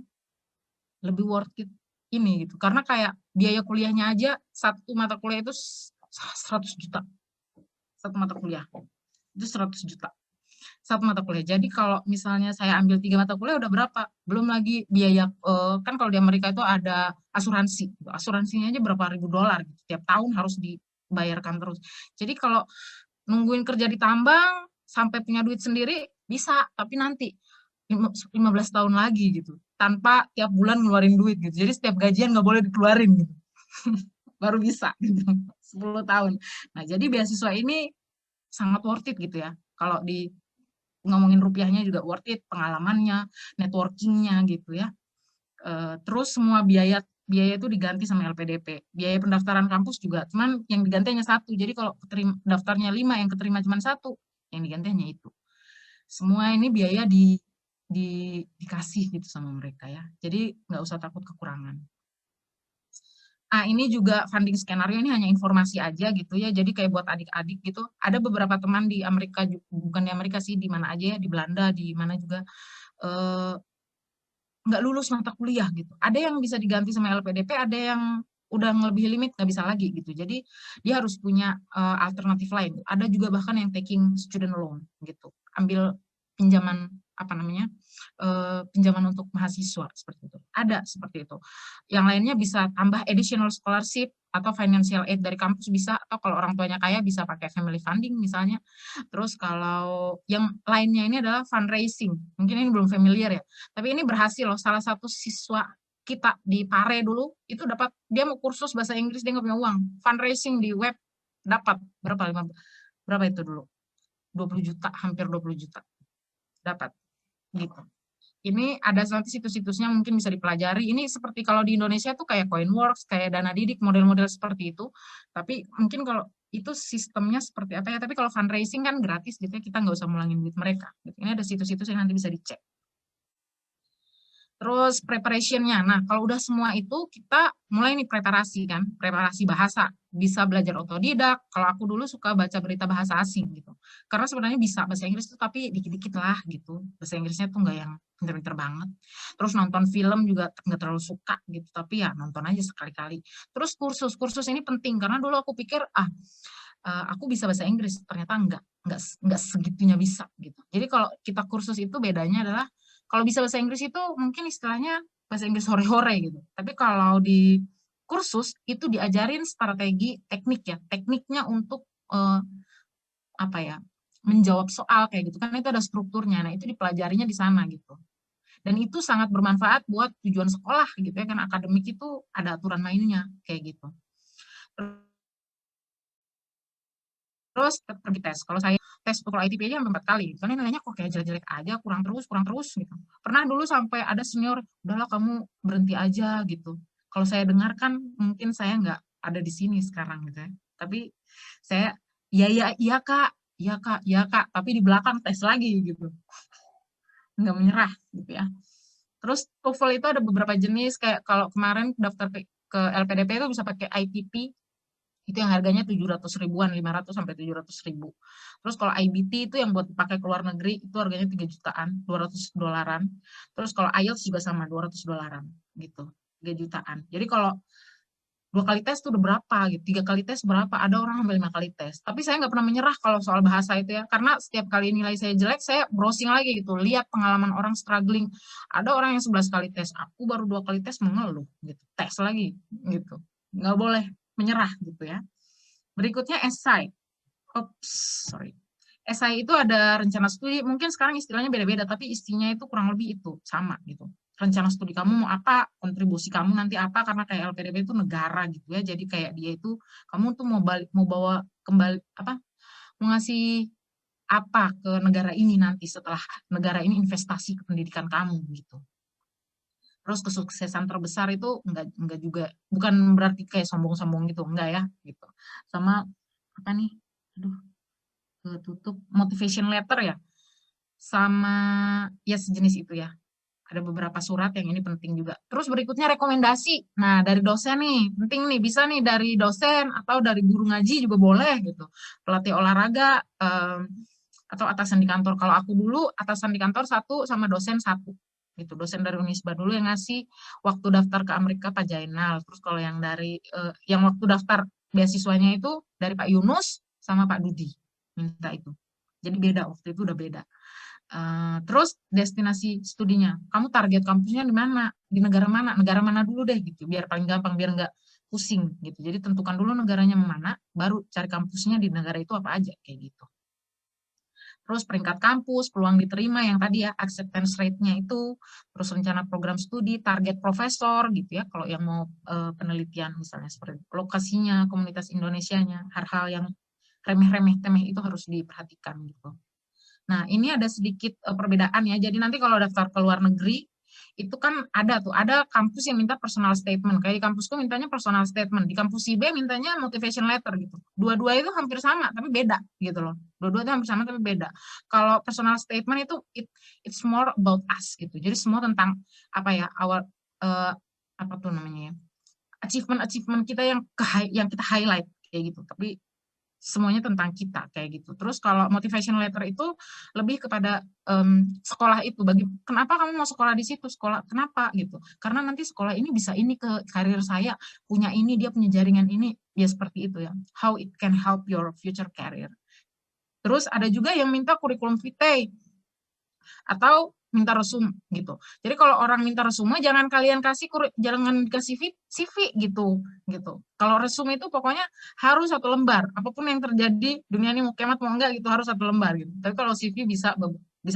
lebih worth it ini gitu. Karena kayak biaya kuliahnya aja satu mata kuliah itu 100 juta. Satu mata kuliah. Itu 100 juta. Satu mata kuliah. Jadi kalau misalnya saya ambil 3 mata kuliah udah berapa? Belum lagi biaya kan kalau di Amerika itu ada asuransi. Asuransinya aja berapa ribu $, gitu. Tiap tahun harus dibayarkan terus. Jadi kalau nungguin kerja di tambang sampai punya duit sendiri bisa, tapi nanti 15 tahun lagi gitu, tanpa tiap bulan ngeluarin duit gitu. Jadi setiap gajian nggak boleh dikeluarin gitu. Baru bisa gitu. 10 tahun. Nah, jadi beasiswa ini sangat worth it gitu ya. Kalau di ngomongin rupiahnya juga worth it, pengalamannya, networkingnya gitu ya. Terus semua biaya itu diganti sama LPDP. Biaya pendaftaran kampus juga, cuman yang diganti hanya satu. Jadi kalau daftarnya 5, yang keterima cuma satu, yang diganti hanya itu. Semua ini biaya dikasih gitu sama mereka ya. Jadi nggak usah takut kekurangan. Nah, ini juga funding skenario ini hanya informasi aja gitu ya. Jadi kayak buat adik-adik gitu. Ada beberapa teman di Amerika, bukan di Amerika sih, di mana aja ya, di Belanda, di mana juga nggak lulus mata kuliah gitu. Ada yang bisa diganti sama LPDP, ada yang udah ngelebihi limit nggak bisa lagi gitu. Jadi dia harus punya alternatif lain. Ada juga bahkan yang taking student loan gitu. Ambil pinjaman apa namanya, pinjaman untuk mahasiswa seperti itu. Ada seperti itu. Yang lainnya bisa tambah additional scholarship atau financial aid dari kampus bisa, atau kalau orang tuanya kaya bisa pakai family funding misalnya. Terus kalau yang lainnya ini adalah fundraising. Mungkin ini belum familiar ya, tapi ini berhasil loh. Salah satu siswa kita di Pare dulu itu dapat, dia mau kursus bahasa Inggris, dia nggak punya uang, fundraising di web dapat berapa itu dulu, 20 juta, hampir 20 juta dapat gitu. Ini ada nanti situs-situsnya, mungkin bisa dipelajari. Ini seperti kalau di Indonesia tuh kayak Coinworks, kayak Dana Didik, model-model seperti itu. Tapi mungkin kalau itu sistemnya seperti apa ya, tapi kalau fundraising kan gratis gitu ya, kita nggak usah mulangin duit mereka. Ini ada situs-situs yang nanti bisa dicek. Terus preparation-nya. Nah, kalau udah semua itu, kita mulai nih preparasi kan, preparasi bahasa. Bisa belajar otodidak. Kalau aku dulu suka baca berita bahasa asing gitu. Karena sebenarnya bisa bahasa Inggris tuh, tapi dikit-dikit lah gitu. Bahasa Inggrisnya tuh nggak yang pinter-pinter banget. Terus nonton film juga nggak terlalu suka gitu, tapi ya nonton aja sekali-kali. Terus kursus ini penting, karena dulu aku pikir, aku bisa bahasa Inggris, ternyata nggak segitunya bisa gitu. Jadi kalau kita kursus itu bedanya adalah, kalau bisa bahasa Inggris itu mungkin istilahnya bahasa Inggris hore-hore gitu. Tapi kalau di kursus itu diajarin strategi teknik ya, tekniknya untuk apa ya, menjawab soal kayak gitu kan, itu ada strukturnya. Nah, itu dipelajarinya di sana gitu. Dan itu sangat bermanfaat buat tujuan sekolah gitu ya, karena akademik itu ada aturan mainnya kayak gitu. Terus pergi tes. Kalau saya tes untuk ITP aja sampai 4 kali. Karena nilainya kok kayak jelek-jelek aja, kurang terus gitu. Pernah dulu sampai ada senior, udahlah kamu berhenti aja gitu. Kalau saya dengarkan mungkin saya nggak ada di sini sekarang gitu ya. Tapi saya, iya kak, iya kak, iya kak. Tapi di belakang tes lagi gitu. Nggak menyerah gitu ya. Terus TOEFL itu ada beberapa jenis, kayak kalau kemarin daftar ke LPDP itu bisa pakai ITP, itu yang harganya 700 ribuan, 500 sampai 700 ribu. Terus kalau IBT itu yang buat pakai ke luar negeri, itu harganya 3 jutaan, 200 dolaran. Terus kalau IELTS juga sama, 200 dolaran gitu, 3 jutaan. Jadi kalau 2 kali tes itu udah berapa gitu, 3 kali tes berapa, ada orang sampai 5 kali tes. Tapi saya nggak pernah menyerah kalau soal bahasa itu ya, karena setiap kali nilai saya jelek, saya browsing lagi gitu, lihat pengalaman orang struggling. Ada orang yang 11 kali tes, aku baru 2 kali tes mengeluh gitu, tes lagi gitu. Nggak boleh menyerah gitu ya. Berikutnya esai. Esai itu ada rencana studi, mungkin sekarang istilahnya beda-beda, tapi istinya itu kurang lebih itu, sama gitu. Rencana studi kamu mau apa, kontribusi kamu nanti apa, karena kayak LPDP itu negara gitu ya, jadi kayak dia itu, kamu tuh mau bawa kembali, mau ngasih apa ke negara ini nanti setelah negara ini investasi ke pendidikan kamu gitu. Terus kesuksesan terbesar itu enggak juga, bukan berarti kayak sombong-sombong gitu, enggak ya gitu. Sama apa nih, ketutup, motivation letter ya, sama ya sejenis itu ya. Ada beberapa surat yang ini penting juga. Terus berikutnya rekomendasi. Nah, dari dosen nih, penting nih, bisa nih dari dosen atau dari guru ngaji juga boleh gitu. Pelatih olahraga atau atasan di kantor. Kalau aku dulu atasan di kantor satu sama dosen satu. Gitu. Dosen dari Unisba dulu yang ngasih waktu daftar ke Amerika Pak Jainal. Terus kalau yang dari yang waktu daftar beasiswanya itu dari Pak Yunus sama Pak Dudi. Minta itu. Jadi beda, waktu itu udah beda. Terus destinasi studinya, kamu target kampusnya di mana, di negara mana dulu deh gitu, biar paling gampang, biar nggak pusing gitu. Jadi tentukan dulu negaranya mana, baru cari kampusnya di negara itu apa aja kayak gitu. Terus peringkat kampus, peluang diterima yang tadi ya, acceptance rate-nya itu, terus rencana program studi, target profesor gitu ya, kalau yang mau penelitian misalnya seperti lokasinya, komunitas Indonesianya, hal-hal yang remeh-remeh temeh itu harus diperhatikan gitu. Nah, ini ada sedikit perbedaan ya. Jadi nanti kalau daftar ke luar negeri, itu kan ada kampus yang minta personal statement. Kayak di kampusku mintanya personal statement. Di kampus si B mintanya motivation letter gitu. Dua-dua itu hampir sama, tapi beda gitu loh. Dua-dua itu hampir sama, tapi beda. Kalau personal statement itu, it's more about us gitu. Jadi semua tentang, apa ya, apa tuh namanya ya, achievement kita yang kita highlight kayak gitu. Tapi semuanya tentang kita kayak gitu. Terus kalau motivation letter itu lebih kepada sekolah itu, kenapa kamu mau sekolah di situ, sekolah kenapa gitu, karena nanti sekolah ini bisa ini ke karir saya, punya ini, dia punya jaringan ini, ya seperti itu ya, how it can help your future career. Terus ada juga yang minta kurikulum vitae atau minta resume gitu. Jadi kalau orang minta resume jangan kalian dikasih CV gitu. Kalau resume itu pokoknya harus 1 lembar. Apapun yang terjadi dunia ini mau kiamat mau enggak gitu harus 1 lembar gitu. Tapi kalau CV bisa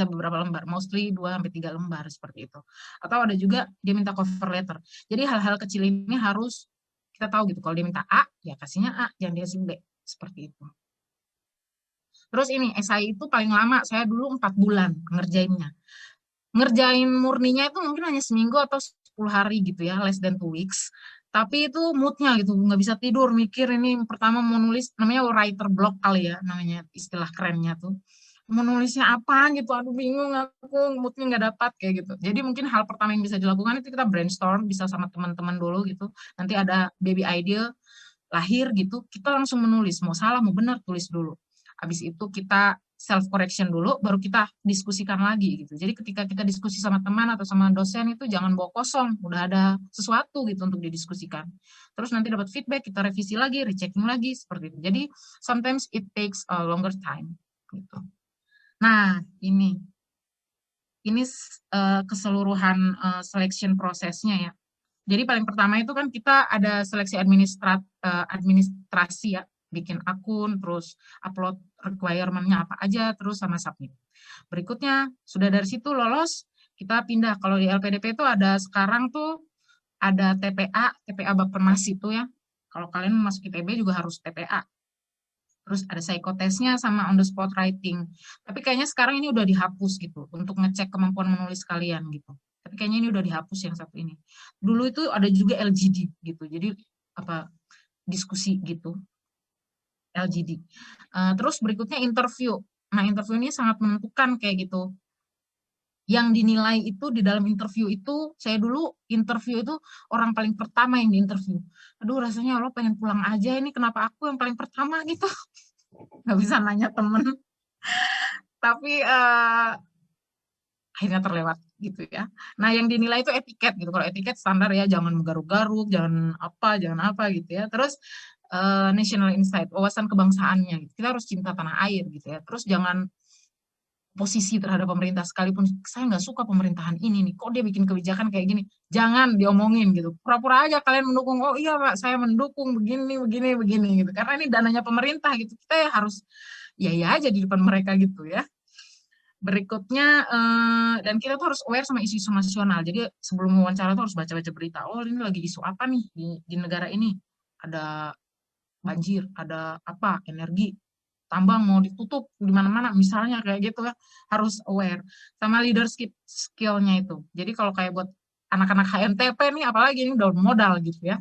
beberapa lembar, mostly 2 sampai 3 lembar seperti itu. Atau ada juga dia minta cover letter. Jadi hal-hal kecil ini harus kita tahu gitu. Kalau dia minta A, ya kasihnya A, jangan dikasih B. Seperti itu. Terus ini, SI itu paling lama, saya dulu 4 bulan ngerjainnya. Ngerjain murninya itu mungkin hanya seminggu atau 10 hari gitu ya, less than 2 weeks. Tapi itu moodnya gitu, nggak bisa tidur, mikir ini pertama mau nulis, namanya writer block kali ya, namanya istilah kerennya tuh. Mau nulisnya apa gitu, aduh bingung aku, moodnya nggak dapat kayak gitu. Jadi mungkin hal pertama yang bisa dilakukan itu kita brainstorm, bisa sama teman-teman dulu gitu. Nanti ada baby idea, lahir gitu, kita langsung menulis, mau salah mau benar tulis dulu. Habis itu kita self correction dulu, baru kita diskusikan lagi gitu. Jadi ketika kita diskusi sama teman atau sama dosen itu jangan bawa kosong, udah ada sesuatu gitu untuk didiskusikan. Terus nanti dapat feedback, kita revisi lagi, rechecking lagi seperti itu. Jadi sometimes it takes a longer time gitu. Nah, ini keseluruhan selection prosesnya ya. Jadi paling pertama itu kan kita ada seleksi administrasi ya, bikin akun, terus upload requirement-nya apa aja, terus sama submit. Berikutnya, sudah dari situ lolos, kita pindah. Kalau di LPDP itu ada sekarang tuh, ada TPA Bappenas itu ya. Kalau kalian masuk ITB juga harus TPA. Terus ada psikotesnya sama on the spot writing. Tapi kayaknya sekarang ini udah dihapus gitu, untuk ngecek kemampuan menulis kalian gitu. Tapi kayaknya ini udah dihapus yang satu ini. Dulu itu ada juga LGD gitu, jadi apa diskusi gitu. LGD. Terus berikutnya interview. Nah, interview ini sangat menentukan kayak gitu. Yang dinilai itu di dalam interview itu, saya dulu interview itu orang paling pertama yang diinterview. Aduh, rasanya Allah pengen pulang aja ini, kenapa aku yang paling pertama gitu. Nggak bisa nanya temen. Tapi akhirnya terlewat gitu ya. Nah, yang dinilai itu etiket gitu. Kalau etiket standar ya, jangan menggaruk-garuk, jangan apa gitu ya. Terus national insight, wawasan kebangsaannya. Gitu. Kita harus cinta tanah air gitu ya. Terus jangan posisi terhadap pemerintah, sekalipun saya nggak suka pemerintahan ini nih, kok dia bikin kebijakan kayak gini, jangan diomongin gitu. Pura-pura aja kalian mendukung, oh iya Pak, saya mendukung begini gitu. Karena ini dananya pemerintah gitu. Kita ya harus ya aja di depan mereka gitu ya. Berikutnya, dan kita tuh harus aware sama isu-isu nasional. Jadi sebelum wawancara tuh harus baca-baca berita. Oh ini lagi isu apa nih di negara ini? Ada banjir, ada apa, energi, tambang mau ditutup di mana-mana, misalnya kayak gitu ya. Harus aware. Sama leadership skill-nya itu. Jadi kalau kayak buat anak-anak HMTP nih, apalagi ini udah modal gitu ya.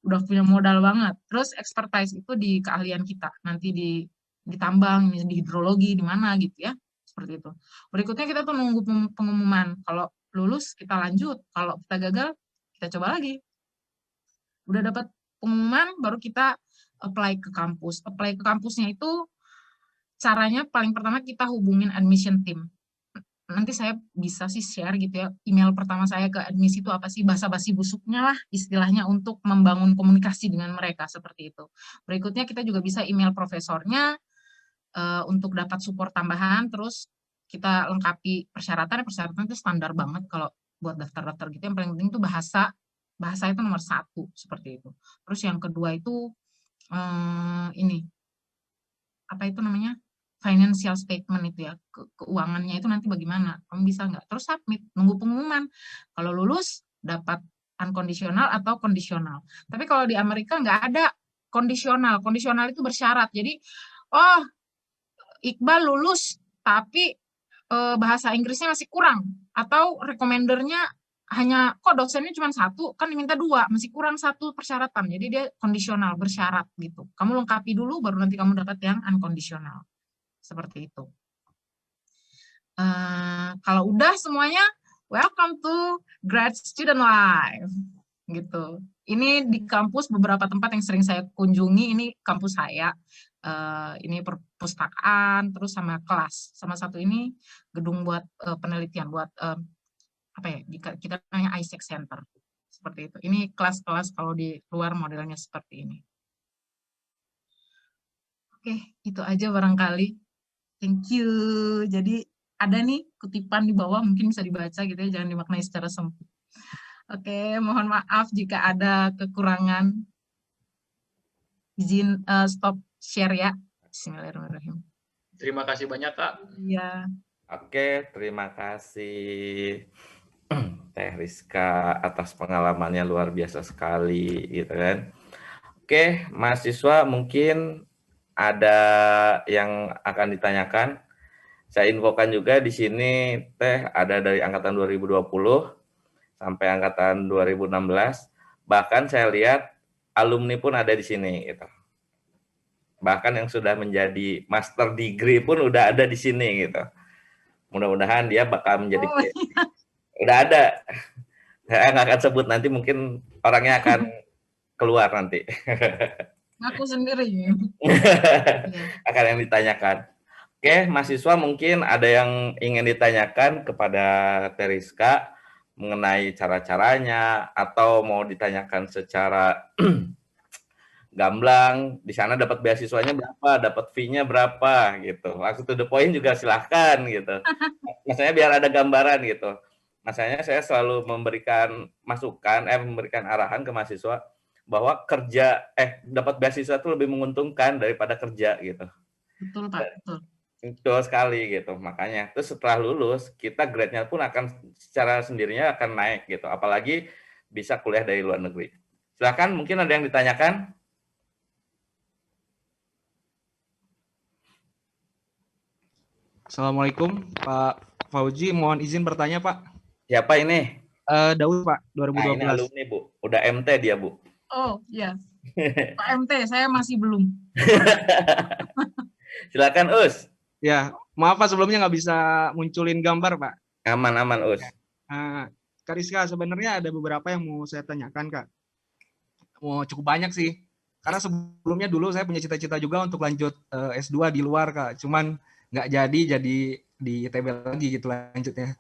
Udah punya modal banget. Terus expertise itu di keahlian kita. Nanti di tambang, di hidrologi, di mana gitu ya. Seperti itu. Berikutnya kita tuh nunggu pengumuman. Kalau lulus kita lanjut, kalau kita gagal kita coba lagi. Udah dapat pengumuman baru kita apply ke kampus. Apply ke kampusnya itu caranya paling pertama kita hubungin admission team. Nanti saya bisa sih share gitu ya, email pertama saya ke admisi itu apa sih, basa-basi busuknya lah istilahnya untuk membangun komunikasi dengan mereka seperti itu. Berikutnya kita juga bisa email profesornya untuk dapat support tambahan, terus kita lengkapi persyaratan itu standar banget kalau buat daftar-daftar gitu. Yang paling penting itu bahasa itu nomor 1 seperti itu. Terus yang kedua itu ini apa itu namanya, financial statement itu ya, keuangannya itu nanti bagaimana, kamu bisa nggak, terus submit, nunggu pengumuman, kalau lulus dapat unconditional atau kondisional. Tapi kalau di Amerika nggak ada kondisional itu bersyarat, jadi oh Iqbal lulus tapi bahasa Inggrisnya masih kurang, atau recommender-nya hanya kok dosennya cuma 1, kan diminta 2, masih kurang 1 persyaratan, jadi dia kondisional, bersyarat gitu. Kamu lengkapi dulu baru nanti kamu dapat yang unconditional. Seperti itu. Kalau udah semuanya, welcome to Grad Student Life. Gitu. Ini di kampus beberapa tempat yang sering saya kunjungi, ini kampus saya. Ini perpustakaan, terus sama kelas. Sama satu ini gedung buat penelitian, buat apa ya, kita namanya ISEC Center. Seperti itu. Ini kelas-kelas kalau di luar modelnya seperti ini. Oke, itu aja barangkali. Thank you. Jadi ada nih kutipan di bawah, mungkin bisa dibaca gitu ya, jangan dimaknai secara sempit. Oke, mohon maaf jika ada kekurangan. Izin stop share ya. Bismillahirrahmanirrahim. Terima kasih banyak, Kak. Iya. Oke, terima kasih Teh Rizka atas pengalamannya luar biasa sekali gitu kan. Oke, mahasiswa mungkin ada yang akan ditanyakan. Saya infokan juga di sini Teh ada dari angkatan 2020 sampai angkatan 2016. Bahkan saya lihat alumni pun ada di sini gitu. Bahkan yang sudah menjadi master degree pun udah ada di sini gitu. Mudah-mudahan dia bakal menjadi udah ada. Saya nggak akan sebut nanti, mungkin orangnya akan keluar nanti. Aku sendiri. Akan yang ditanyakan. Oke, mahasiswa mungkin ada yang ingin ditanyakan kepada Teriska mengenai cara-caranya, atau mau ditanyakan secara gamblang, di sana dapat beasiswanya berapa, dapat fee-nya berapa gitu. Langsung to the point juga silahkan gitu. Maksudnya biar ada gambaran gitu. Maksudnya saya selalu memberikan masukan, memberikan arahan ke mahasiswa bahwa kerja dapat beasiswa itu lebih menguntungkan daripada kerja gitu. Betul Pak, betul. Betul sekali gitu. Makanya terus setelah lulus kita grade-nya pun akan secara sendirinya akan naik gitu. Apalagi bisa kuliah dari luar negeri. Silakan, mungkin ada yang ditanyakan. Assalamualaikum Pak Fauji, mohon izin bertanya Pak. Siapa ini? Daud Pak, 2012. Nah, ini alumni Bu, udah MT dia Bu. Oh iya, Pak MT, saya masih belum. Silakan Us. Ya, maaf Pak sebelumnya nggak bisa munculin gambar Pak. Aman Us. Kak Rizka, sebenarnya ada beberapa yang mau saya tanyakan Kak. Mau cukup banyak sih. Karena sebelumnya dulu saya punya cita-cita juga untuk lanjut S2 di luar Kak. Cuman nggak jadi di ITB lagi gitu lanjutnya.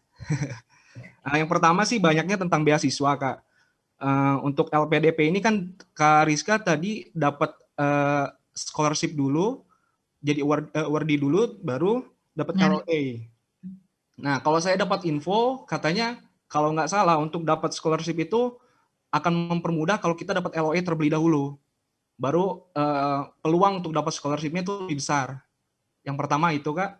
Yang pertama sih banyaknya tentang beasiswa Kak. Untuk LPDP ini kan Kak Rizka tadi dapat scholarship dulu, jadi awardee dulu, baru dapat LOA. Nah, kalau saya dapat info, katanya kalau nggak salah untuk dapat scholarship itu akan mempermudah kalau kita dapat LOA terlebih dahulu. Baru peluang untuk dapat scholarship-nya itu lebih besar. Yang pertama itu Kak,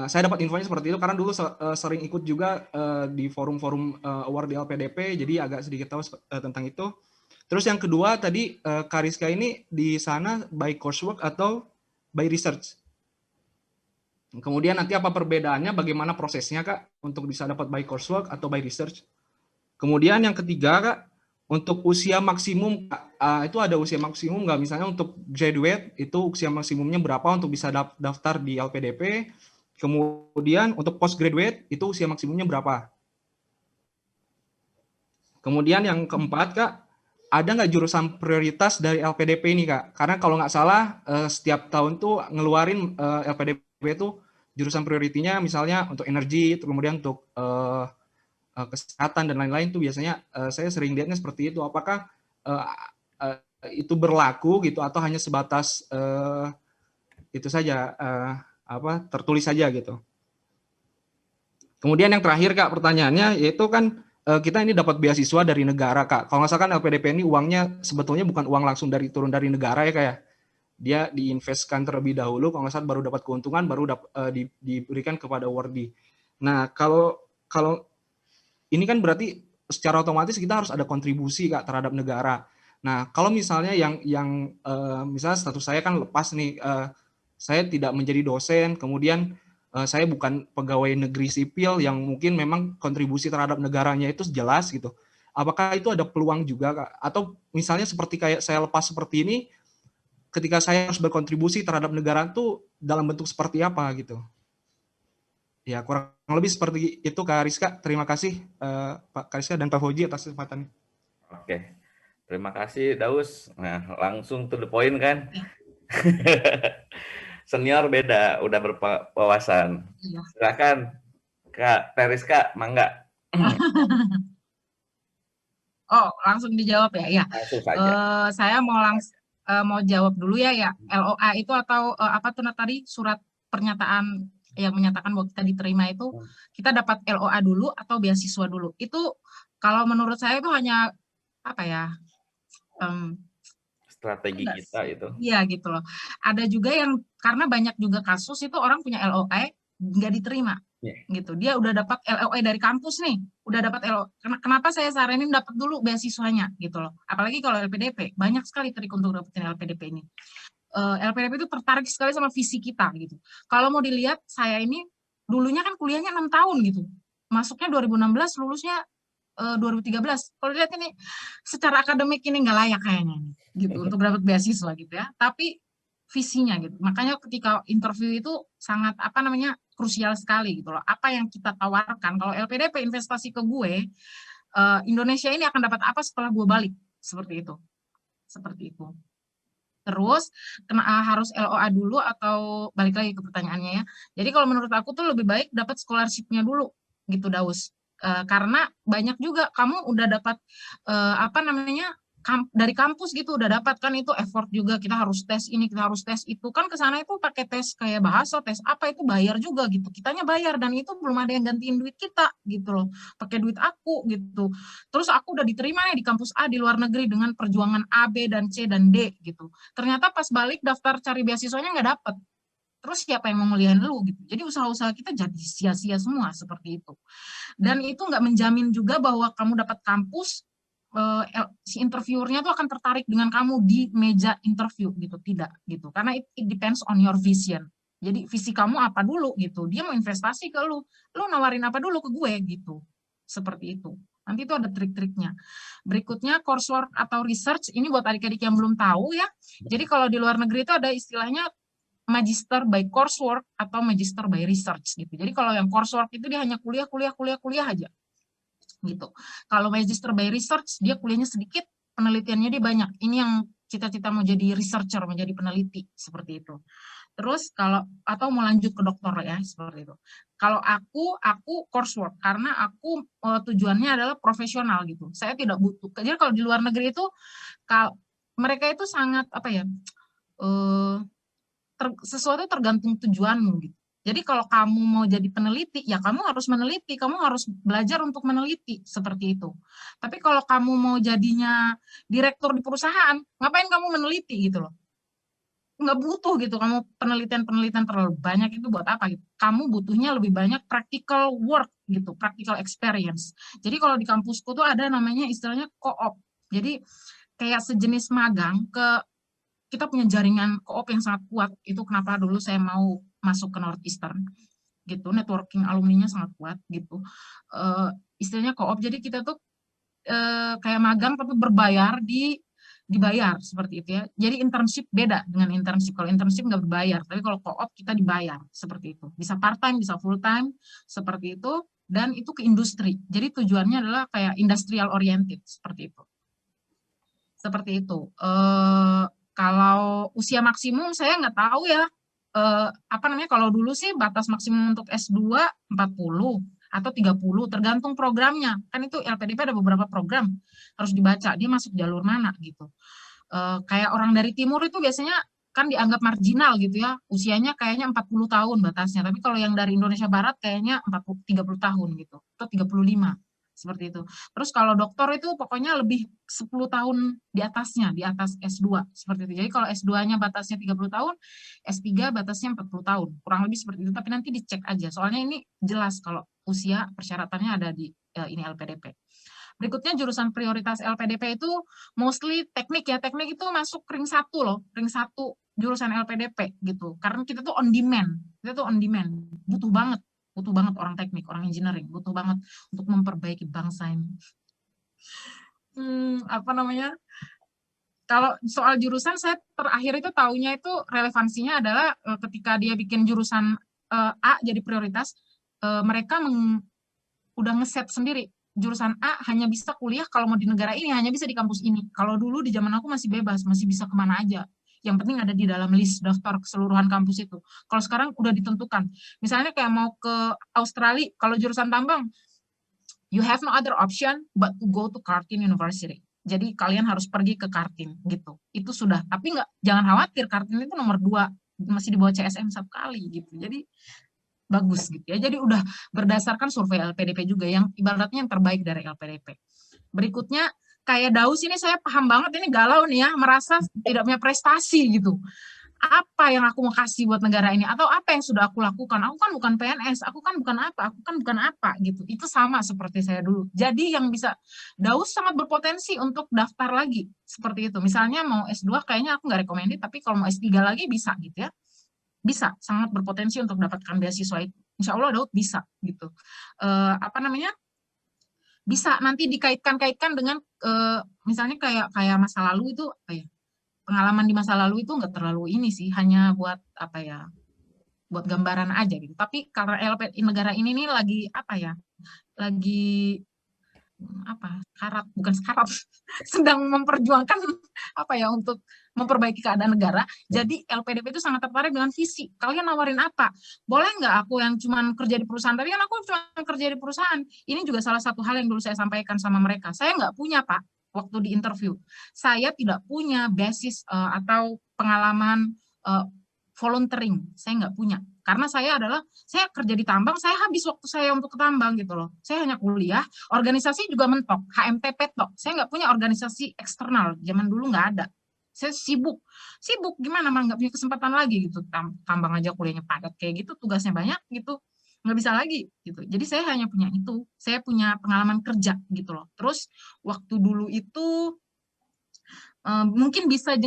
saya dapat infonya seperti itu karena dulu sering ikut juga di forum-forum award di LPDP, jadi agak sedikit tahu tentang itu. Terus yang kedua tadi Kak Rizka ini di sana by coursework atau by research. Kemudian nanti apa perbedaannya, bagaimana prosesnya Kak untuk bisa dapat by coursework atau by research. Kemudian yang ketiga Kak, untuk usia maksimum itu ada usia maksimum nggak? Misalnya untuk graduate itu usia maksimumnya berapa untuk bisa daftar di LPDP? Kemudian untuk postgraduate itu usia maksimumnya berapa? Kemudian yang keempat, Kak, ada nggak jurusan prioritas dari LPDP ini, Kak? Karena kalau nggak salah setiap tahun tuh ngeluarin LPDP itu jurusan prioritinya misalnya untuk energi, kemudian untuk kesehatan dan lain-lain tuh biasanya saya sering lihatnya seperti itu. Apakah itu berlaku gitu atau hanya sebatas itu saja tertulis saja gitu. Kemudian yang terakhir, Kak, pertanyaannya yaitu kan kita ini dapat beasiswa dari negara, Kak. Kalau nggak salah kan LPDP ini uangnya sebetulnya bukan uang langsung turun dari negara ya, Kak ya. Dia diinvestkan terlebih dahulu, kalau nggak salah baru dapat keuntungan, baru diberikan kepada awardee. Nah, kalau ini kan berarti secara otomatis kita harus ada kontribusi, Kak, terhadap negara. Nah, kalau misalnya yang misalnya status saya kan lepas nih, saya tidak menjadi dosen, kemudian saya bukan pegawai negeri sipil yang mungkin memang kontribusi terhadap negaranya itu jelas gitu. Apakah itu ada peluang juga, Kak? Atau misalnya seperti kayak saya lepas seperti ini, ketika saya harus berkontribusi terhadap negara itu dalam bentuk seperti apa gitu? Ya, kurang lebih seperti itu, Kak Rizka. Terima kasih Pak Rizka dan Pak Fauji atas kesempatannya. Oke, terima kasih Daus. Nah, langsung to the point kan? Senior beda, udah berwawasan. Iya. Silakan Kak Teriska, mangga. Oh, langsung dijawab ya? Ya. Langsung saja. Saya mau jawab dulu ya. LOA itu atau apa tuh tadi surat pernyataan yang menyatakan bahwa kita diterima itu kita dapat LOA dulu atau beasiswa dulu. Itu kalau menurut saya itu hanya apa ya? Strategi kita itu. Iya gitu loh. Ada juga yang karena banyak juga kasus itu orang punya LOA nggak diterima. Gitu. Dia udah dapat LOA dari kampus nih, udah dapat LOA. Kenapa saya saranin dapat dulu beasiswanya gitu loh. Apalagi kalau LPDP, banyak sekali trik untuk dapetin LPDP ini. LPDP itu tertarik sekali sama visi kita gitu. Kalau mau dilihat saya ini dulunya kan kuliahnya 6 tahun gitu. Masuknya 2016, lulusnya 2013. Kalau dilihat ini secara akademik ini nggak layak kayaknya gitu untuk dapat beasiswa gitu ya. Tapi visinya gitu. Makanya ketika interview itu sangat krusial sekali gitu loh. Apa yang kita tawarkan kalau LPDP investasi ke gue, Indonesia ini akan dapat apa setelah gue balik, seperti itu. Terus harus LOA dulu atau balik lagi ke pertanyaannya ya. Jadi kalau menurut aku tuh lebih baik dapat scholarship-nya dulu gitu Daus. Karena banyak juga kamu udah dapat dari kampus gitu udah dapat kan itu effort juga, kita harus tes ini, kita harus tes itu kan, kesana itu pakai tes kayak bahasa, tes apa itu bayar juga gitu, kitanya bayar dan itu belum ada yang gantiin duit kita gitu loh, pakai duit aku gitu. Terus aku udah diterima nih di kampus A di luar negeri dengan perjuangan A, B, dan C, dan D gitu. Ternyata pas balik daftar cari beasiswanya nggak dapet. Terus siapa yang mau ngelihat lu gitu. Jadi usaha-usaha kita jadi sia-sia semua seperti itu. Dan itu nggak menjamin juga bahwa kamu dapat kampus, si interviewernya tuh akan tertarik dengan kamu di meja interview gitu, tidak gitu. Karena it depends on your vision. Jadi visi kamu apa dulu gitu. Dia mau investasi ke lu nawarin apa dulu ke gue gitu. Seperti itu. Nanti itu ada trik-triknya. Berikutnya coursework atau research, ini buat adik-adik yang belum tahu ya. Jadi kalau di luar negeri itu ada istilahnya magister by coursework atau magister by research gitu. Jadi kalau yang coursework itu dia hanya kuliah aja gitu. Kalau magister by research dia kuliahnya sedikit, penelitiannya dia banyak. Ini yang cita-cita mau jadi researcher, menjadi peneliti seperti itu. Terus kalau atau mau lanjut ke doktor ya seperti itu. Kalau aku coursework karena aku tujuannya adalah profesional gitu. Saya tidak butuh. Jadi kalau di luar negeri itu mereka itu sangat sesuatu tergantung tujuanmu gitu. Jadi kalau kamu mau jadi peneliti, ya kamu harus meneliti, kamu harus belajar untuk meneliti, seperti itu. Tapi kalau kamu mau jadinya direktur di perusahaan, ngapain kamu meneliti gitu loh. Nggak butuh gitu, kamu penelitian terlalu banyak itu buat apa gitu. Kamu butuhnya lebih banyak practical work gitu, practical experience. Jadi kalau di kampusku tuh ada namanya istilahnya co-op. Jadi kayak sejenis magang kita punya jaringan co-op yang sangat kuat. Itu kenapa dulu saya mau masuk ke Northeastern gitu, networking alumninya sangat kuat gitu. Istilahnya co-op, jadi kita tuh kayak magang tapi dibayar seperti itu ya. Jadi internship beda dengan internship. Kalau internship nggak berbayar, tapi kalau co-op kita dibayar seperti itu. Bisa part time, bisa full time seperti itu. dan itu ke industri. Jadi tujuannya adalah kayak industrial oriented seperti itu. Seperti itu. Kalau usia maksimum saya nggak tahu ya. Apa namanya, kalau dulu sih batas maksimum untuk S2 40 atau 30 tergantung programnya. Kan itu LPDP ada beberapa program harus dibaca, dia masuk jalur mana gitu. Kayak orang dari timur itu biasanya kan dianggap marginal gitu ya, usianya kayaknya 40 tahun batasnya, tapi kalau yang dari Indonesia Barat kayaknya 30 tahun gitu, atau 35, seperti itu. Terus kalau doktor itu pokoknya lebih 10 tahun di atasnya, di atas S2, seperti itu. Jadi kalau S2-nya batasnya 30 tahun, S3 batasnya 40 tahun, kurang lebih seperti itu, tapi nanti dicek aja, soalnya ini jelas kalau usia persyaratannya ada di ini LPDP. Berikutnya jurusan prioritas LPDP itu mostly teknik ya. Teknik itu masuk ring 1 loh. Ring 1 jurusan LPDP gitu. Karena kita tuh on demand. Kita tuh on demand. Butuh banget orang teknik, orang engineering. Butuh banget untuk memperbaiki bangsa ini. Apa namanya? Kalau soal jurusan saya terakhir itu taunya itu relevansinya adalah ketika dia bikin jurusan A jadi prioritas, mereka udah ngeset sendiri. Jurusan A hanya bisa kuliah kalau mau di negara ini, hanya bisa di kampus ini. Kalau dulu di zaman aku masih bebas, masih bisa kemana aja. Yang penting ada di dalam list daftar keseluruhan kampus itu. Kalau sekarang udah ditentukan. Misalnya kayak mau ke Australia, kalau jurusan tambang, you have no other option but to go to Curtin University. Jadi kalian harus pergi ke Curtin gitu. Itu sudah. Tapi jangan khawatir, Curtin itu nomor 2, masih di bawah CSM 1 kali gitu. Jadi bagus gitu ya. Jadi udah berdasarkan survei LPDP juga yang ibaratnya yang terbaik dari LPDP. Berikutnya kayak Daus ini saya paham banget, ini galau nih ya, merasa tidak punya prestasi gitu. Apa yang aku mau kasih buat negara ini, atau apa yang sudah aku lakukan? Aku kan bukan PNS, aku kan bukan apa gitu. Itu sama seperti saya dulu. Jadi yang bisa, Daus sangat berpotensi untuk daftar lagi seperti itu. Misalnya mau S2 kayaknya aku nggak recommended, tapi kalau mau S3 lagi bisa gitu ya. Bisa, sangat berpotensi untuk mendapatkan beasiswa itu. Insya Allah Daud bisa gitu. Apa namanya? Bisa nanti dikaitkan-kaitkan dengan misalnya kayak masa lalu itu pengalaman di masa lalu itu nggak terlalu ini sih, hanya buat apa ya? Buat gambaran aja gitu. Tapi karena negara ini nih lagi apa ya? Lagi sedang memperjuangkan apa ya untuk memperbaiki keadaan negara. Jadi LPDP itu sangat tertarik dengan visi. Kalian nawarin apa? Boleh nggak aku yang cuma kerja di perusahaan? Tapi kan aku cuma kerja di perusahaan. Ini juga salah satu hal yang dulu saya sampaikan sama mereka. Saya nggak punya, Pak, waktu di interview. Saya tidak punya basis atau pengalaman volunteering. Saya nggak punya. Karena saya kerja di tambang, saya habis waktu saya untuk ke tambang gitu loh. Saya hanya kuliah, organisasi juga mentok, HMTP tok. Saya nggak punya organisasi eksternal, zaman dulu nggak ada. Saya sibuk gimana, malah nggak punya kesempatan lagi gitu. Tambang aja kuliahnya padat kayak gitu, tugasnya banyak gitu, nggak bisa lagi gitu. Jadi saya hanya punya itu, saya punya pengalaman kerja gitu loh. Terus waktu dulu itu mungkin bisa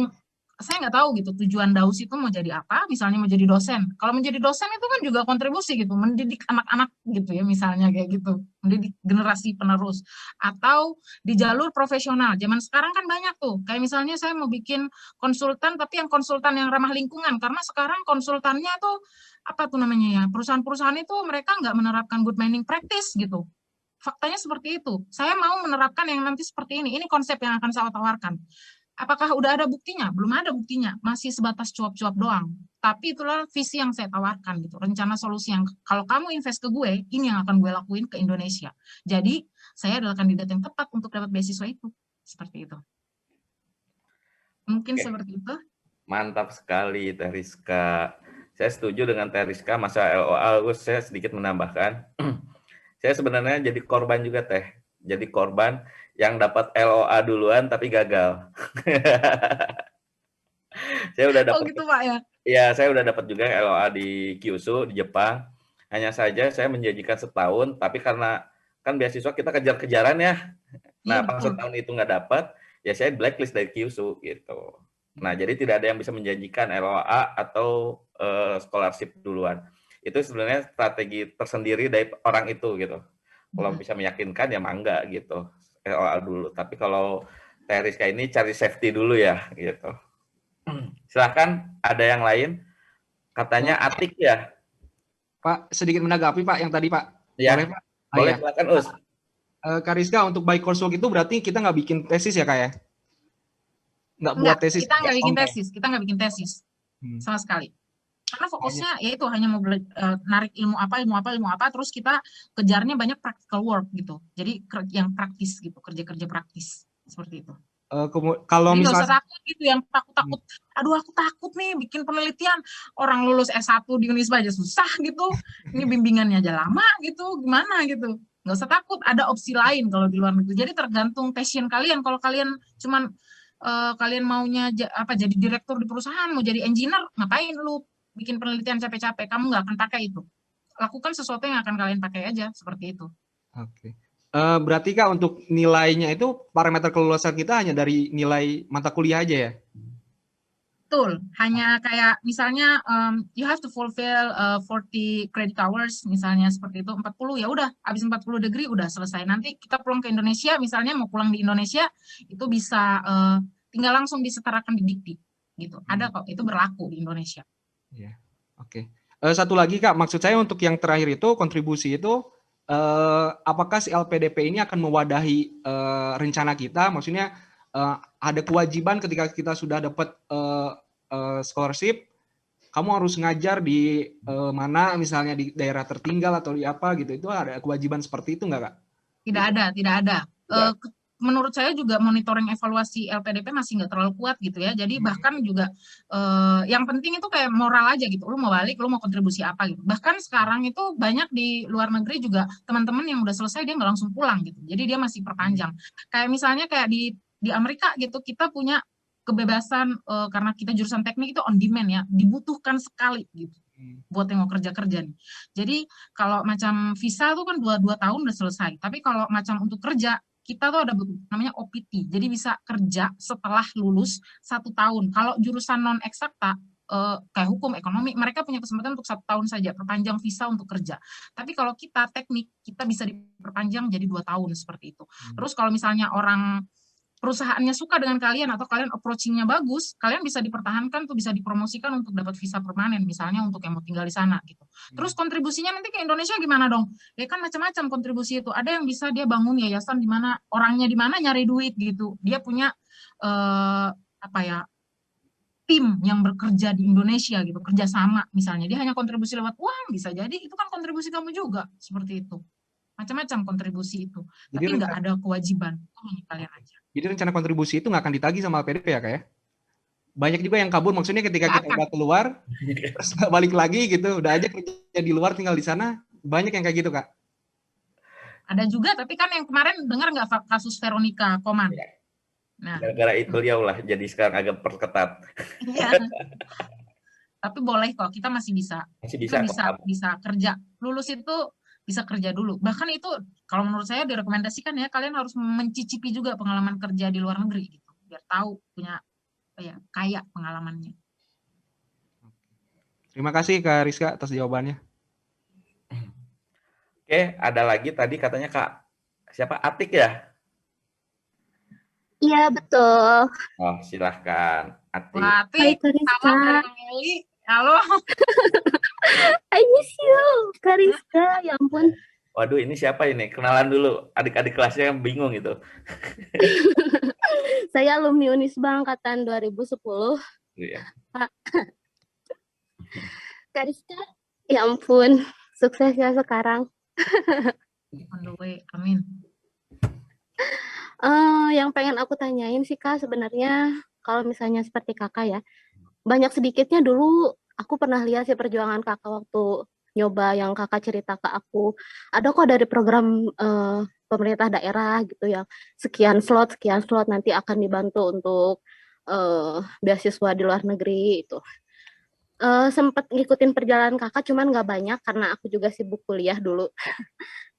saya nggak tahu gitu tujuan Daus itu mau jadi apa, misalnya mau jadi dosen. Kalau menjadi dosen itu kan juga kontribusi gitu, mendidik anak-anak gitu ya, misalnya kayak gitu, mendidik generasi penerus. Atau di jalur profesional, zaman sekarang kan banyak tuh, kayak misalnya saya mau bikin konsultan, tapi yang konsultan yang ramah lingkungan, karena sekarang konsultannya tuh, apa tuh namanya ya, perusahaan-perusahaan itu mereka nggak menerapkan good mining practice gitu. Faktanya seperti itu. Saya mau menerapkan yang nanti seperti ini konsep yang akan saya tawarkan. Apakah udah ada buktinya? Belum ada buktinya, masih sebatas cuap-cuap doang. Tapi itulah visi yang saya tawarkan gitu, rencana solusi yang kalau kamu invest ke gue, ini yang akan gue lakuin ke Indonesia. Jadi saya adalah kandidat yang tepat untuk dapat beasiswa itu, seperti itu. Mungkin seperti itu. Mantap sekali Teh Rizka. Saya setuju dengan Teh Rizka, masa LOA, saya sedikit menambahkan. Saya sebenarnya jadi korban juga Teh. Jadi korban yang dapat LOA duluan tapi gagal. Saya udah dapat. Oh gitu Pak ya? Ya, saya udah dapat juga LOA di Kyushu di Jepang. Hanya saja saya menjanjikan setahun, tapi karena kan beasiswa kita kejar-kejaran ya. Nah, pas setahun itu nggak dapat, ya saya blacklist dari Kyushu gitu. Nah, jadi tidak ada yang bisa menjanjikan LOA atau scholarship duluan. Itu sebenarnya strategi tersendiri dari orang itu gitu. Kalau bisa meyakinkan ya mangga gitu. LOA dulu. Tapi kalau Teh Rizka ini cari safety dulu ya gitu. Silahkan, ada yang lain? Katanya Atik ya? Pak, sedikit menanggapi Pak yang tadi Pak. Ya. Boleh Pak? Boleh, iya. silakan Us. Kak Rizka, untuk by coursework itu berarti kita nggak bikin tesis ya, Kak ya? Nggak buat Enggak, tesis? kita nggak bikin Enggak. tesis, kita nggak bikin tesis Hmm. sama sekali. Karena Hanya, fokusnya ya itu hanya mau narik ilmu apa, terus kita kejarnya banyak practical work gitu. Jadi yang praktis gitu, kerja-kerja praktis seperti itu. kalau Jadi nggak usah misalnya, takut gitu, yang takut-takut, aduh aku takut nih bikin penelitian, orang lulus S1 di Unisba aja susah gitu, ini bimbingannya aja lama gitu, gimana gitu. Nggak usah takut, ada opsi lain kalau di luar negeri. Jadi tergantung passion kalian. Kalau kalian cuman kalian maunya jadi direktur di perusahaan, mau jadi engineer, ngapain lu bikin penelitian capek-capek, kamu nggak akan pakai itu. Lakukan sesuatu yang akan kalian pakai aja, seperti itu. Oke. Berarti Kak untuk nilainya itu parameter kelulusan kita hanya dari nilai mata kuliah aja ya? Betul, hanya kayak misalnya you have to fulfill 40 credit hours, misalnya seperti itu, 40, ya udah, habis 40 degree udah selesai. Nanti kita pulang ke Indonesia, misalnya mau pulang di Indonesia, itu bisa tinggal langsung disetarakan di Dikti, gitu. Ada kok, itu berlaku di Indonesia. Iya, oke. Satu lagi Kak, maksud saya untuk yang terakhir itu, kontribusi itu, apakah si LPDP ini akan mewadahi rencana kita? Maksudnya ada kewajiban ketika kita sudah dapat scholarship, kamu harus ngajar di mana, misalnya di daerah tertinggal atau di apa gitu, itu ada kewajiban seperti itu nggak Kak? Tidak ada, tidak ada. Menurut saya juga monitoring evaluasi LPDP masih nggak terlalu kuat gitu ya. Jadi bahkan juga yang penting itu kayak moral aja gitu. Lu mau balik, lu mau kontribusi apa gitu. Bahkan sekarang itu banyak di luar negeri juga teman-teman yang udah selesai dia nggak langsung pulang gitu. Jadi dia masih perpanjang. Kayak misalnya kayak di Amerika gitu, kita punya kebebasan karena kita jurusan teknik itu on demand ya, dibutuhkan sekali gitu buat yang mau kerja-kerja nih. Jadi kalau macam visa tuh kan 2 tahun udah selesai. Tapi kalau macam untuk kerja, kita tuh ada namanya OPT. Jadi bisa kerja setelah lulus 1 tahun. Kalau jurusan non eksakta kayak hukum, ekonomi, mereka punya kesempatan untuk 1 tahun saja perpanjang visa untuk kerja. Tapi kalau kita teknik, kita bisa diperpanjang jadi 2 tahun seperti itu. Terus kalau misalnya orang perusahaannya suka dengan kalian atau kalian approaching-nya bagus, kalian bisa dipertahankan tuh, bisa dipromosikan untuk dapat visa permanen, misalnya untuk yang mau tinggal di sana gitu. Terus kontribusinya nanti ke Indonesia gimana dong? Ya kan macam-macam kontribusi itu. Ada yang bisa dia bangun yayasan di mana orangnya di mana nyari duit gitu. Dia punya tim yang bekerja di Indonesia gitu, kerjasama misalnya. Dia hanya kontribusi lewat uang, bisa jadi itu kan kontribusi kamu juga, seperti itu. Macam-macam kontribusi itu. Jadi Tapi nggak ada kewajiban, itu hanya kalian aja. Jadi rencana kontribusi itu nggak akan ditagih sama LPDP ya Kak ya? Banyak juga yang kabur, maksudnya ketika kita udah keluar, terus nggak balik lagi gitu, udah aja kerja di luar, tinggal di sana, banyak yang kayak gitu Kak? Ada juga, tapi kan yang kemarin dengar nggak kasus Veronica Koman? Nah, gara-gara itu beliau lah, jadi sekarang agak perketat. Iya. Tapi boleh kok, kita masih bisa. Kita bisa kerja. Lulus itu bisa kerja dulu. Bahkan itu kalau menurut saya direkomendasikan ya, kalian harus mencicipi juga pengalaman kerja di luar negeri gitu, biar tahu, punya kaya pengalamannya. Terima kasih Kak Rizka atas jawabannya. Oke, ada lagi tadi katanya Kak siapa, Atik ya? Iya, betul. Oh, silahkan Atik. Wah, Atik, salam dari Kang Eli. Halo. I miss you, Kak Rizka, ya ampun. Waduh, ini siapa ini? Kenalan dulu, adik-adik kelasnya yang bingung itu. Saya alumni Unisba angkatan 2010. Iya. Kak Rizka, ya ampun, sukses ya sekarang. On the way, amin. Yang pengen aku tanyain sih Kak, sebenarnya kalau misalnya seperti Kakak ya, banyak sedikitnya dulu aku pernah lihat sih perjuangan Kakak waktu nyoba yang Kakak cerita ke aku. Ada kok dari program pemerintah daerah gitu yang sekian slot nanti akan dibantu untuk beasiswa di luar negeri itu. Sempat ngikutin perjalanan Kakak, cuman nggak banyak karena aku juga sibuk kuliah dulu.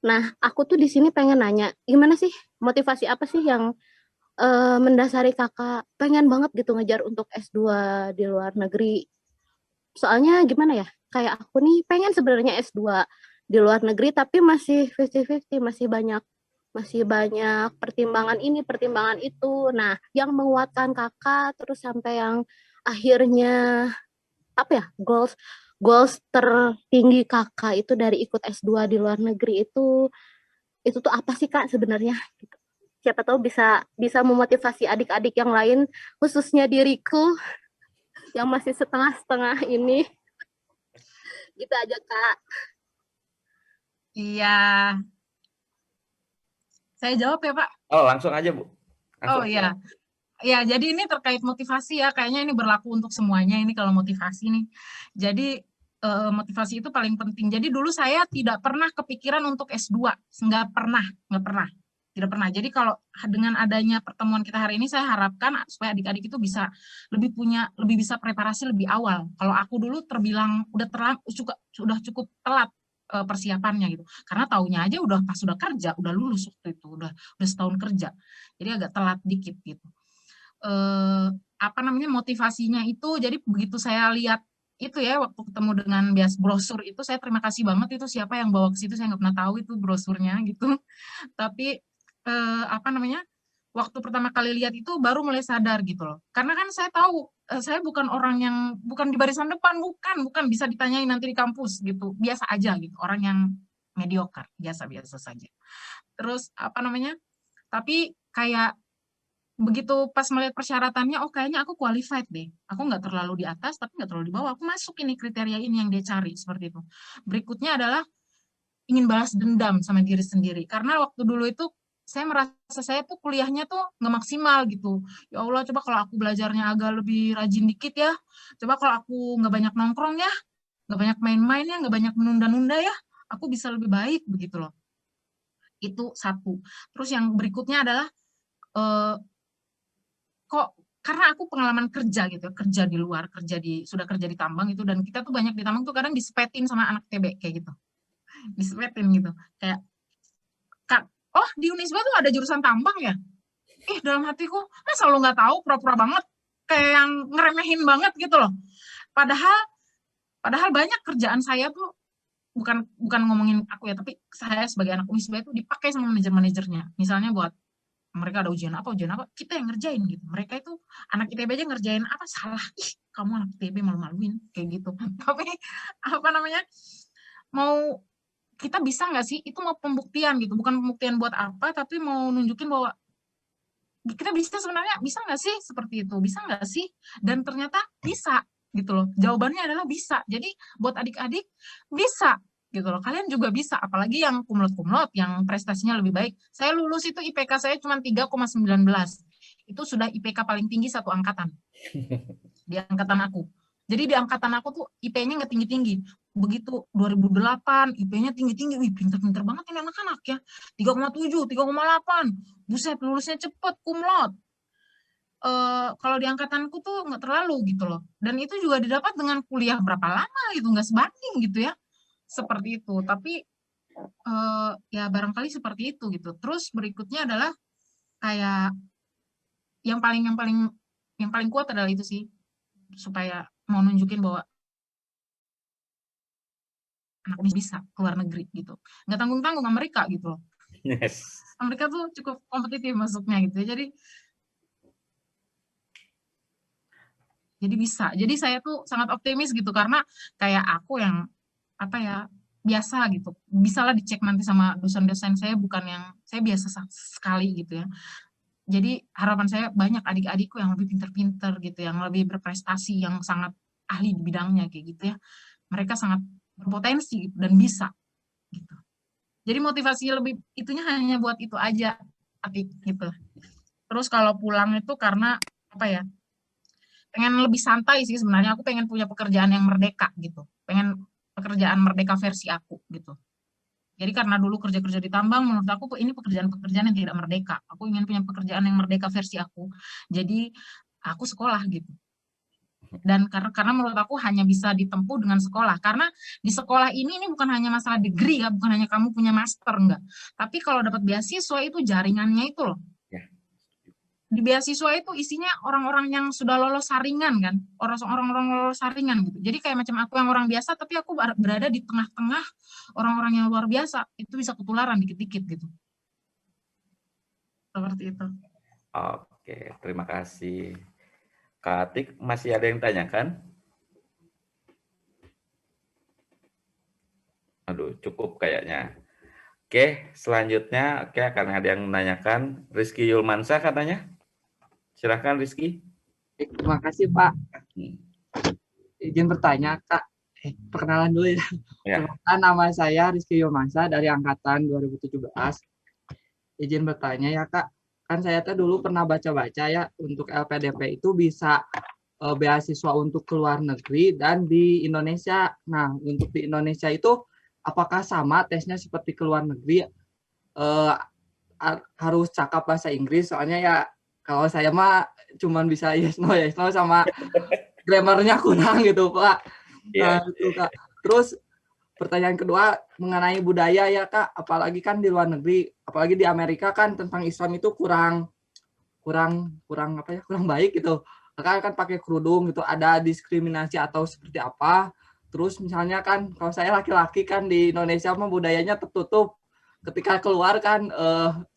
Nah, aku tuh di sini pengen nanya, gimana sih motivasi apa sih yang mendasari Kakak pengen banget gitu ngejar untuk S2 di luar negeri? Soalnya gimana ya, kayak aku nih pengen sebenarnya S2 di luar negeri tapi masih 50-50, masih banyak pertimbangan ini, pertimbangan itu. Nah, yang menguatkan Kakak terus sampai yang akhirnya goals tertinggi Kakak itu dari ikut S2 di luar negeri itu itu tuh apa sih Kak sebenarnya? Gitu. Siapa tahu bisa memotivasi adik-adik yang lain, khususnya diriku yang masih setengah-setengah ini. Gitu aja Kak. Iya, saya jawab ya Pak. Oh, langsung aja, Bu. Langsung Oh aja. iya. Ya, jadi ini terkait motivasi ya, kayaknya ini berlaku untuk semuanya ini kalau motivasi nih. Jadi motivasi itu paling penting. Jadi dulu saya tidak pernah kepikiran untuk S2, nggak pernah. Tidak pernah. Jadi kalau dengan adanya pertemuan kita hari ini, saya harapkan supaya adik-adik itu bisa lebih bisa preparasi lebih awal. Kalau aku dulu terbilang sudah cukup telat persiapannya gitu. Karena taunya aja udah pas sudah kerja, udah lulus waktu itu, udah setahun kerja. Jadi agak telat dikit gitu. Motivasinya itu, jadi begitu saya lihat itu ya, waktu ketemu dengan brosur itu, saya terima kasih banget itu siapa yang bawa ke situ, saya nggak pernah tahu itu brosurnya gitu. Tapi waktu pertama kali lihat itu baru mulai sadar gitu loh, karena kan saya tahu saya bukan orang yang bukan di barisan depan, bukan bisa ditanyain nanti di kampus gitu, biasa aja gitu, orang yang mediocre, biasa saja. Terus tapi kayak begitu pas melihat persyaratannya, oh kayaknya aku qualified deh. Aku nggak terlalu di atas, tapi nggak terlalu di bawah. Aku masuk ini kriteria ini yang dia cari, seperti itu. Berikutnya adalah ingin balas dendam sama diri sendiri. Karena waktu dulu itu saya merasa saya tuh kuliahnya tuh nggak maksimal gitu. Ya Allah, coba kalau aku belajarnya agak lebih rajin dikit ya. Coba kalau aku nggak banyak nongkrong ya, nggak banyak main-main ya, nggak banyak menunda-nunda ya, aku bisa lebih baik begitu loh. Itu satu. Terus yang berikutnya adalah kok karena aku pengalaman kerja gitu, kerja di luar, sudah kerja di tambang itu, dan kita tuh banyak di tambang tuh kadang disepetin sama anak TB kayak gitu, disepetin gitu, kayak Kak, oh di Unisba tuh ada jurusan tambang ya? Dalam hatiku, masa lo nggak tahu, pura-pura banget, kayak yang ngeremehin banget gitu loh. Padahal banyak kerjaan saya tuh bukan ngomongin aku ya, tapi saya sebagai anak Unisba itu dipakai sama manajer-manajernya, misalnya buat mereka ada ujian apa, kita yang ngerjain gitu. Mereka itu anak ITB aja ngerjain apa, salah, kamu anak ITB malu-maluin kayak gitu. Tapi mau kita bisa nggak sih, itu mau pembuktian gitu, bukan pembuktian buat apa, tapi mau nunjukin bahwa kita sebenarnya bisa nggak sih seperti itu, bisa nggak sih, dan ternyata bisa gitu loh. Jawabannya adalah bisa. Jadi buat adik-adik bisa gitu loh, kalian juga bisa, apalagi yang kumlot yang prestasinya lebih baik. Saya lulus itu IPK saya cuma 3,19, itu sudah IPK paling tinggi satu angkatan di angkatan aku. Jadi di angkatan aku tuh IP-nya nggak tinggi-tinggi, begitu 2008 IP-nya tinggi-tinggi, wih pinter-pinter banget ini anak-anak ya, 3,7, 3,8, buset lulusnya cepet, kumlot. Kalau di angkatanku tuh nggak terlalu gitu loh, dan itu juga didapat dengan kuliah berapa lama gitu, nggak sebanding gitu ya, seperti itu. Tapi ya barangkali seperti itu gitu. Terus berikutnya adalah kayak yang paling kuat adalah itu sih, supaya mau nunjukin bahwa anak ini bisa keluar negeri gitu, nggak tanggung-tanggung Amerika gitu loh. Yes. Amerika tuh cukup kompetitif masuknya gitu, jadi bisa. Jadi saya tuh sangat optimis gitu, karena kayak aku yang biasa gitu, bisalah dicek nanti sama dosen-dosen saya, bukan yang saya biasa sekali gitu ya. Jadi harapan saya banyak adik-adikku yang lebih pinter-pinter gitu, yang lebih berprestasi, yang sangat ahli di bidangnya kayak gitu ya. Mereka sangat berpotensi dan bisa gitu. Jadi motivasi lebih itunya hanya buat itu aja, tapi gitu. Terus kalau pulang itu karena pengen lebih santai sih sebenarnya. Aku pengen punya pekerjaan yang merdeka gitu. Pengen pekerjaan merdeka versi aku gitu. Jadi karena dulu kerja-kerja di tambang, menurut aku ini pekerjaan-pekerjaan yang tidak merdeka. Aku ingin punya pekerjaan yang merdeka versi aku. Jadi aku sekolah gitu. Dan karena menurut aku hanya bisa ditempuh dengan sekolah. Karena di sekolah ini bukan hanya masalah degree ya, bukan hanya kamu punya master, enggak. Tapi kalau dapat beasiswa itu jaringannya itu loh. Di beasiswa itu isinya orang-orang yang sudah lolos saringan kan, orang-orang lolos saringan gitu. Jadi kayak macam aku yang orang biasa, tapi aku berada di tengah-tengah orang-orang yang luar biasa, itu bisa ketularan dikit-dikit gitu. Seperti itu. Oke, terima kasih. Kak Atik, masih ada yang tanyakan? Aduh, cukup kayaknya. Oke, selanjutnya akan ada yang menanyakan. Rizky Yulmansyah katanya. Silakan Rizky. Terima kasih Pak. Hmm. Izin bertanya Kak. Perkenalan dulu ya. Ya. Perkenalkan, nama saya Rizky Yulmansyah dari angkatan 2017. Izin bertanya ya Kak. Kan saya dulu pernah baca-baca ya, untuk LPDP itu bisa beasiswa untuk ke luar negeri dan di Indonesia. Nah, untuk di Indonesia itu apakah sama tesnya seperti ke luar negeri? Harus cakap bahasa Inggris, soalnya ya kalau saya mah cuman bisa yes no sama grammarnya kurang gitu Pak. Nah, itu Kak. Terus pertanyaan kedua mengenai budaya ya Kak, apalagi kan di luar negeri, apalagi di Amerika kan tentang Islam itu kurang baik gitu. Kakak kan pakai kerudung gitu, ada diskriminasi atau seperti apa? Terus misalnya kan kalau saya laki-laki kan di Indonesia mah budayanya tertutup. Ketika keluar kan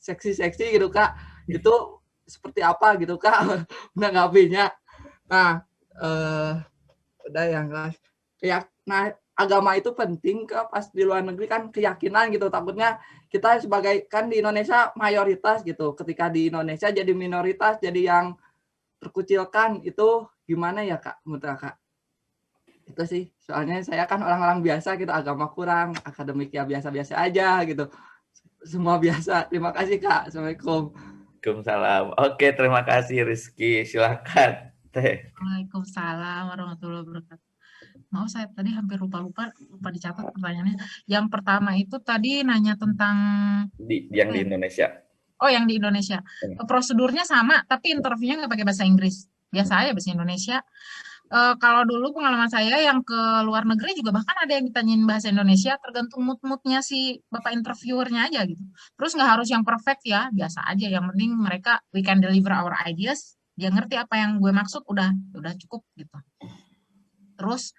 seksi-seksi gitu Kak. Itu seperti apa gitu Kak menanggapinya. Nah, udah yang kayak nah agama itu penting Kak, pas di luar negeri kan keyakinan gitu, takutnya kita sebagai kan di Indonesia mayoritas gitu, ketika di Indonesia jadi minoritas, jadi yang terkucilkan, itu gimana ya Kak menurut Kakak? Itu sih, soalnya saya kan orang-orang biasa gitu, agama kurang, akademik ya biasa-biasa aja gitu, semua biasa. Terima kasih Kak. Assalamualaikum. Waalaikumsalam. Oke, terima kasih Rizky. Silakan Teh. Waalaikumsalam warahmatullahi wabarakatuh. Mau saya tadi hampir lupa dicatat pertanyaannya. Yang pertama itu tadi nanya tentang yang di Indonesia. Oh, yang di Indonesia. Prosedurnya sama, tapi interviewnya nggak pakai bahasa Inggris. Biasa aja bahasa Indonesia. Kalau dulu pengalaman saya yang ke luar negeri juga bahkan ada yang ditanyain bahasa Indonesia, tergantung mood-moodnya si bapak interviewernya aja gitu. Terus nggak harus yang perfect ya, biasa aja. Yang penting mereka we can deliver our ideas, dia ngerti apa yang gue maksud, udah cukup gitu. Terus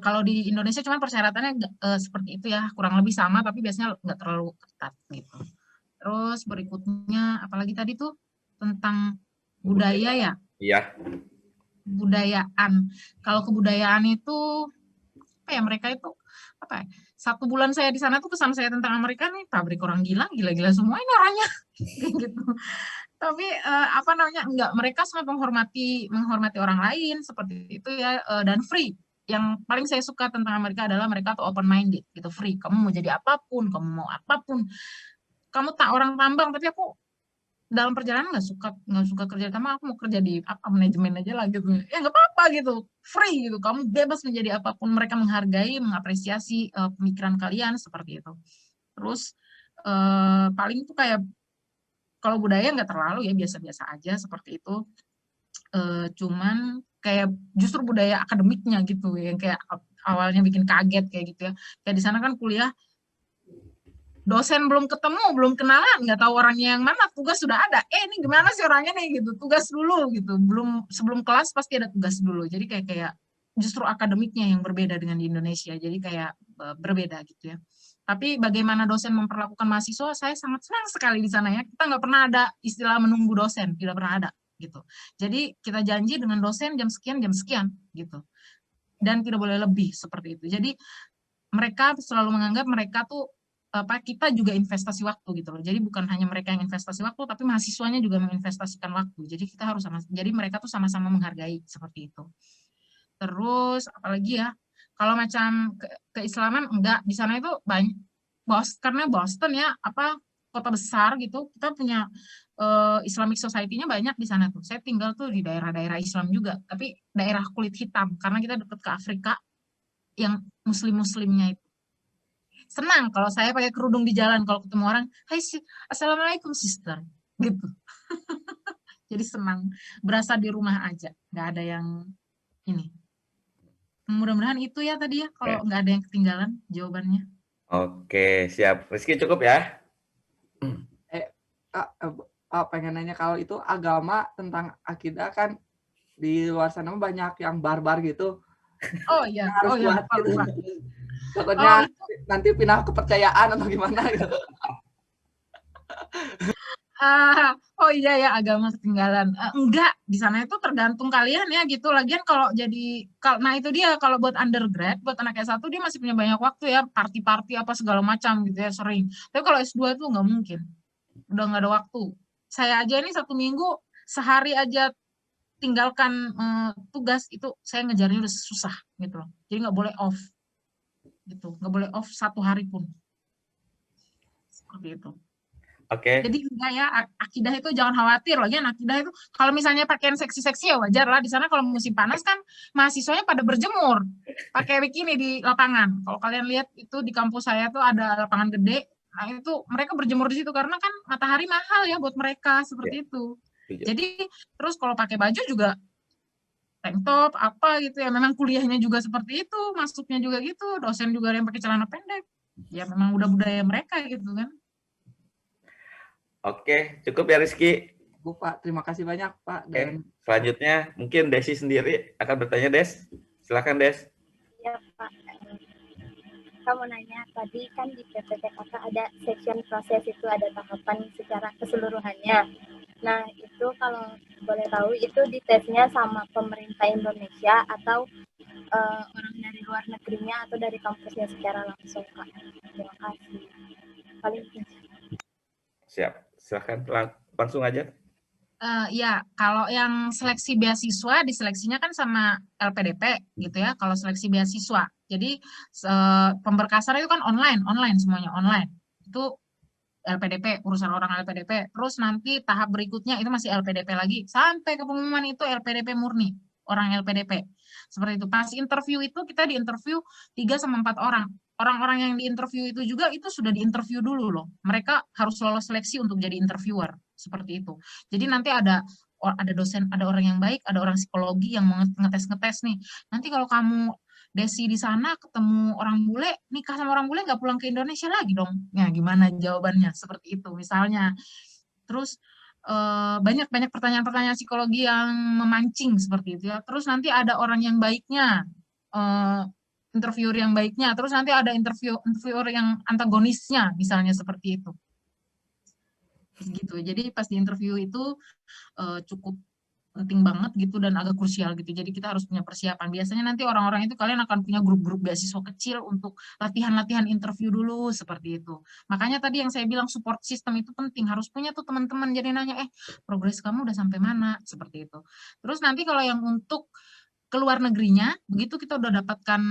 kalau di Indonesia cuma persyaratannya seperti itu ya, kurang lebih sama, tapi biasanya nggak terlalu ketat gitu. Terus berikutnya, apalagi tadi tuh tentang budaya ya? Iya. Budayaan. Kalau kebudayaan itu, apa ya, mereka itu, apa ya, 1 bulan saya di sana tuh kesan saya tentang Amerika nih, pabrik orang gila-gila semua ini orangnya. Gitu. Tapi apa namanya, enggak, mereka sangat menghormati orang lain seperti itu ya, dan free. Yang paling saya suka tentang Amerika adalah mereka tuh open minded gitu, free. Kamu mau jadi apapun, kamu mau apapun. Kamu tak orang tambang, tapi aku dalam perjalanan nggak suka kerja sama, aku mau kerja di manajemen aja lah gitu. Ya nggak apa-apa gitu, free gitu. Kamu bebas menjadi apapun. Mereka menghargai, mengapresiasi pemikiran kalian seperti itu. Terus paling itu kayak kalau budaya nggak terlalu ya, biasa-biasa aja seperti itu. Cuman kayak justru budaya akademiknya gitu yang kayak awalnya bikin kaget kayak gitu ya. Kayak di sana kan kuliah dosen belum ketemu, belum kenalan, nggak tahu orangnya yang mana, tugas sudah ada. Ini gimana sih orangnya nih gitu, tugas dulu gitu. Sebelum kelas pasti ada tugas dulu. Jadi kayak justru akademiknya yang berbeda dengan di Indonesia. Jadi kayak berbeda gitu ya. Tapi bagaimana dosen memperlakukan mahasiswa, saya sangat senang sekali di sana ya. Kita nggak pernah ada istilah menunggu dosen, tidak pernah ada gitu. Jadi kita janji dengan dosen jam sekian gitu. Dan tidak boleh lebih seperti itu. Jadi mereka selalu menganggap mereka tuh kita juga investasi waktu gitu loh. Jadi bukan hanya mereka yang investasi waktu, tapi mahasiswanya juga menginvestasikan waktu. Jadi kita harus jadi mereka tuh sama-sama menghargai seperti itu. Terus apalagi ya, kalau macam keislaman enggak, di sana itu banyak karena Boston ya, kota besar gitu, kita punya Islamic Society-nya banyak di sana tuh. Saya tinggal tuh di daerah-daerah Islam juga, tapi daerah kulit hitam karena kita dekat ke Afrika yang muslimnya itu. Senang kalau saya pakai kerudung di jalan, kalau ketemu orang, hai assalamualaikum sister, gitu. Jadi senang, berasa di rumah aja, nggak ada yang ini. Mudah-mudahan itu ya tadi ya, kalau nggak ada yang ketinggalan jawabannya. Oke, siap. Rizky cukup ya? Pengen nanya, kalau itu agama tentang akidah kan di luar sana banyak yang barbar gitu. Oh iya, lupa. Takutnya nanti pindah kepercayaan atau gimana gitu. Oh iya ya, agama ketinggalan. Enggak, di sana itu tergantung kalian ya gitu. Lagian kalau nah itu dia, kalau buat undergrad, buat anak S1 dia masih punya banyak waktu ya, party-party apa segala macam gitu ya, sering. Tapi kalau S2 tuh nggak mungkin, udah nggak ada waktu. Saya aja ini 1 minggu, sehari aja tinggalkan tugas itu, saya ngejarnya udah susah gitu loh. Jadi nggak boleh off, gitu. Nggak boleh off 1 hari pun. Seperti itu. Oke. Jadi enggak ya, akidah itu jangan khawatir loh ya. Akidah itu kalau misalnya pakaian seksi-seksi ya wajar lah. Di sana kalau musim panas kan mahasiswanya pada berjemur pakai bikini di lapangan. Kalau kalian lihat itu di kampus saya tuh ada lapangan gede. Nah itu mereka berjemur di situ karena kan matahari mahal ya buat mereka seperti itu. Jadi terus kalau pakai baju juga tank top apa gitu ya. Memang kuliahnya juga seperti itu, masuknya juga gitu. Dosen juga ada yang pakai celana pendek. Ya memang udah budaya mereka gitu kan. Oke, cukup ya Rizky. Bu Pak, terima kasih banyak Pak. Dan selanjutnya mungkin Desi sendiri akan bertanya, Des. Silakan Des. Ya Pak, kamu nanya tadi kan di PPTKK ada section proses itu ada tahapan secara keseluruhannya. Nah itu kalau boleh tahu itu ditesnya sama pemerintah Indonesia atau orang dari luar negerinya atau dari kampusnya secara langsung Kak. Terima kasih. Paling Siap, silakan langsung aja. Ya, kalau yang seleksi beasiswa diseleksinya kan sama LPDP gitu ya. Kalau seleksi beasiswa, jadi pemberkasan itu kan online semuanya online. Itu LPDP, urusan orang LPDP. Terus nanti tahap berikutnya itu masih LPDP lagi sampai ke pengumuman itu LPDP murni, orang LPDP. Seperti itu. Pas interview itu kita diinterview 3-4 orang. Orang-orang yang diinterview itu juga itu sudah diinterview dulu loh. Mereka harus lolos seleksi untuk jadi interviewer seperti itu. Jadi nanti ada dosen, ada orang yang baik, ada orang psikologi yang ngetes nih. Nanti kalau kamu Desi di sana ketemu orang bule, nikah sama orang bule nggak pulang ke Indonesia lagi dong. Ya gimana jawabannya? Seperti itu misalnya. Terus banyak pertanyaan-pertanyaan psikologi yang memancing seperti itu ya. Terus nanti ada orang yang baiknya, interviewer yang baiknya, terus nanti ada interviewer yang antagonisnya, misalnya seperti itu. Gitu. Jadi pas di interview itu cukup penting banget gitu dan agak krusial gitu. Jadi kita harus punya persiapan. Biasanya nanti orang-orang itu kalian akan punya grup-grup beasiswa kecil untuk latihan-latihan interview dulu seperti itu. Makanya tadi yang saya bilang support system itu penting. Harus punya tuh teman-teman. Jadi nanya, progres kamu udah sampai mana? Seperti itu. Terus nanti kalau yang untuk keluar negerinya, begitu kita udah dapatkan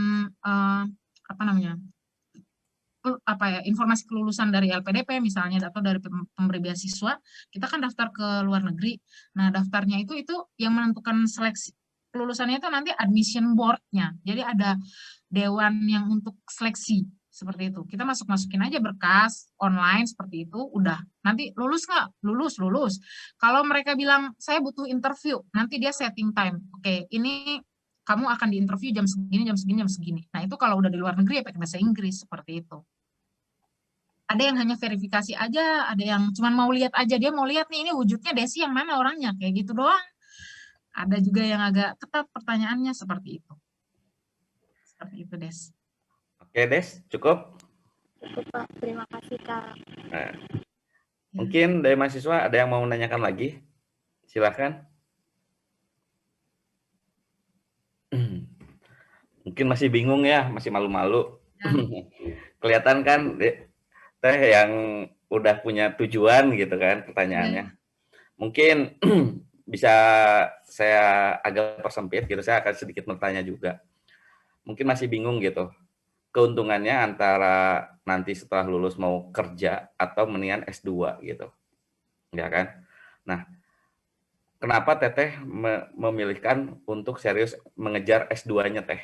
informasi kelulusan dari LPDP misalnya atau dari pemberi beasiswa, kita kan daftar ke luar negeri. Nah, daftarnya itu yang menentukan seleksi kelulusannya itu nanti admission board-nya. Jadi ada dewan yang untuk seleksi seperti itu. Kita masukin aja berkas online seperti itu, udah. Nanti lulus nggak? Lulus. Kalau mereka bilang saya butuh interview, nanti dia setting time. Oke, ini kamu akan diinterview jam segini. Nah, itu kalau udah di luar negeri ya pakai bahasa Inggris, seperti itu. Ada yang hanya verifikasi aja, ada yang cuma mau lihat aja, dia mau lihat nih, ini wujudnya Desi yang mana orangnya, kayak gitu doang. Ada juga yang agak ketat pertanyaannya, seperti itu. Seperti itu, Des. Oke, Des, cukup? Cukup, Pak. Terima kasih, Kak. Nah, mungkin dari mahasiswa ada yang mau menanyakan lagi? Silakan. Mungkin masih bingung ya, masih malu-malu. Kelihatan kan Teh yang udah punya tujuan gitu kan pertanyaannya. Mungkin bisa saya agak persempit gitu, saya akan sedikit bertanya juga. Mungkin masih bingung gitu. Keuntungannya antara nanti setelah lulus mau kerja atau mendingan S2 gitu. Ya kan? Nah, kenapa Teteh memilihkan untuk serius mengejar S2-nya Teh?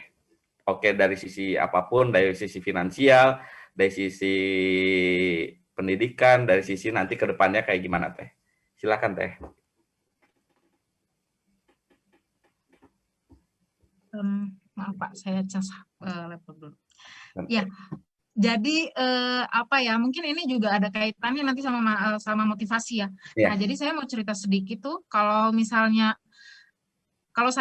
Oke, dari sisi apapun, dari sisi finansial, dari sisi pendidikan, dari sisi nanti ke depannya kayak gimana Teh? Silakan Teh. Maaf Pak, saya cas laptop dulu. Ya, jadi mungkin ini juga ada kaitannya nanti sama motivasi ya. Yeah. Nah, jadi saya mau cerita sedikit tuh, kalau misalnya, kalau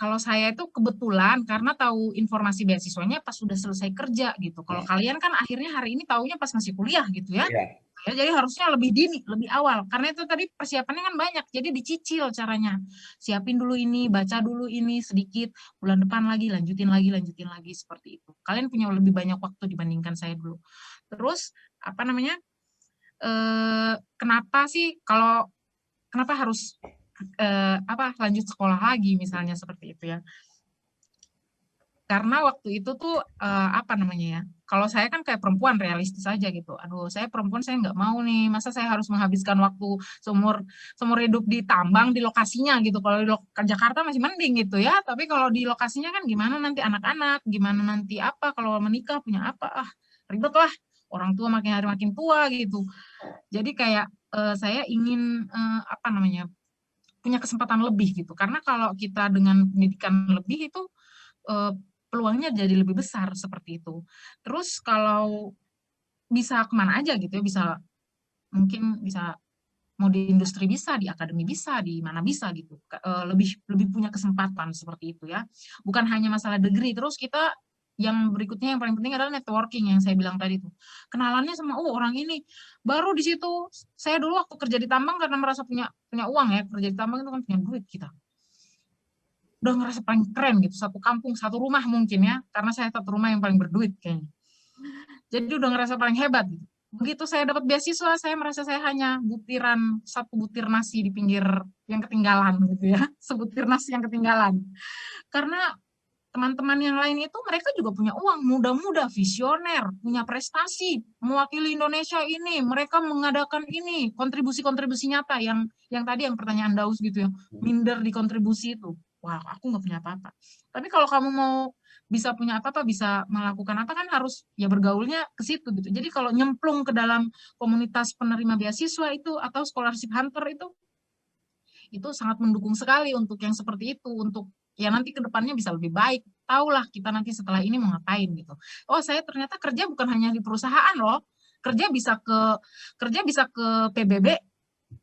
kalau saya itu kebetulan karena tahu informasi beasiswanya pas sudah selesai kerja gitu. Kalau kalian kan akhirnya hari ini taunya pas masih kuliah gitu ya. Iya. Ya, jadi harusnya lebih dini, lebih awal. Karena itu tadi persiapannya kan banyak, jadi dicicil caranya. Siapin dulu ini, baca dulu ini sedikit, bulan depan lagi, lanjutin lagi, seperti itu. Kalian punya lebih banyak waktu dibandingkan saya dulu. Terus, apa namanya, kenapa sih kenapa harus lanjut sekolah lagi misalnya seperti itu ya. Karena waktu itu tuh apa namanya ya, kalau saya kan kayak perempuan realistis aja gitu, aduh saya perempuan saya nggak mau nih, masa saya harus menghabiskan waktu seumur hidup di tambang di lokasinya gitu. Kalau di Jakarta masih mending gitu ya, tapi kalau di lokasinya kan gimana nanti anak-anak, gimana nanti apa kalau menikah punya apa, ribet lah, orang tua makin hari makin tua gitu. Jadi kayak saya ingin apa namanya, punya kesempatan lebih gitu, karena kalau kita dengan pendidikan lebih itu peluangnya jadi lebih besar seperti itu. Terus kalau bisa kemana aja gitu ya, mungkin bisa mau di industri bisa, di akademi bisa, di mana bisa gitu. Lebih punya kesempatan seperti itu ya. Bukan hanya masalah degree, terus kita yang berikutnya yang paling penting adalah networking yang saya bilang tadi tuh. Kenalannya sama orang ini. Baru di situ saya dulu waktu kerja di tambang karena merasa punya uang ya, kerja di tambang itu kan punya duit kita. Udah ngerasa paling keren gitu, satu kampung, satu rumah mungkin ya, karena saya satu rumah yang paling berduit kayaknya. Jadi udah ngerasa paling hebat gitu. Begitu saya dapat beasiswa, saya merasa saya hanya satu butir nasi di pinggir yang ketinggalan gitu ya, sebutir nasi yang ketinggalan. Karena teman-teman yang lain itu mereka juga punya uang, muda-muda, visioner, punya prestasi, mewakili Indonesia ini, mereka mengadakan ini, kontribusi-kontribusi nyata yang tadi yang pertanyaan Daus gitu ya, minder di kontribusi itu. Wah, aku nggak punya apa-apa. Tapi kalau kamu mau bisa punya apa-apa, bisa melakukan apa kan harus ya bergaulnya ke situ gitu. Jadi kalau nyemplung ke dalam komunitas penerima beasiswa itu atau scholarship hunter itu sangat mendukung sekali untuk yang seperti itu, untuk ya nanti ke depannya bisa lebih baik. Tahulah kita nanti setelah ini mau ngapain gitu. Oh, saya ternyata kerja bukan hanya di perusahaan loh. Kerja bisa ke PBB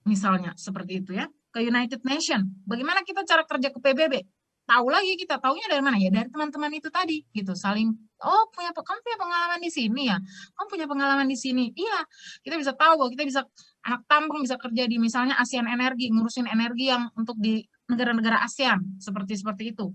misalnya seperti itu ya. Ke United Nation. Bagaimana kita cara kerja ke PBB? Tahu lagi kita, taunya dari mana ya? Dari teman-teman itu tadi gitu, saling kamu punya pengalaman di sini ya. Kamu punya pengalaman di sini. Iya, kita bisa tahu bahwa kita bisa anak tambang bisa kerja di misalnya ASEAN Energi, ngurusin energi yang untuk di negara-negara ASEAN seperti itu.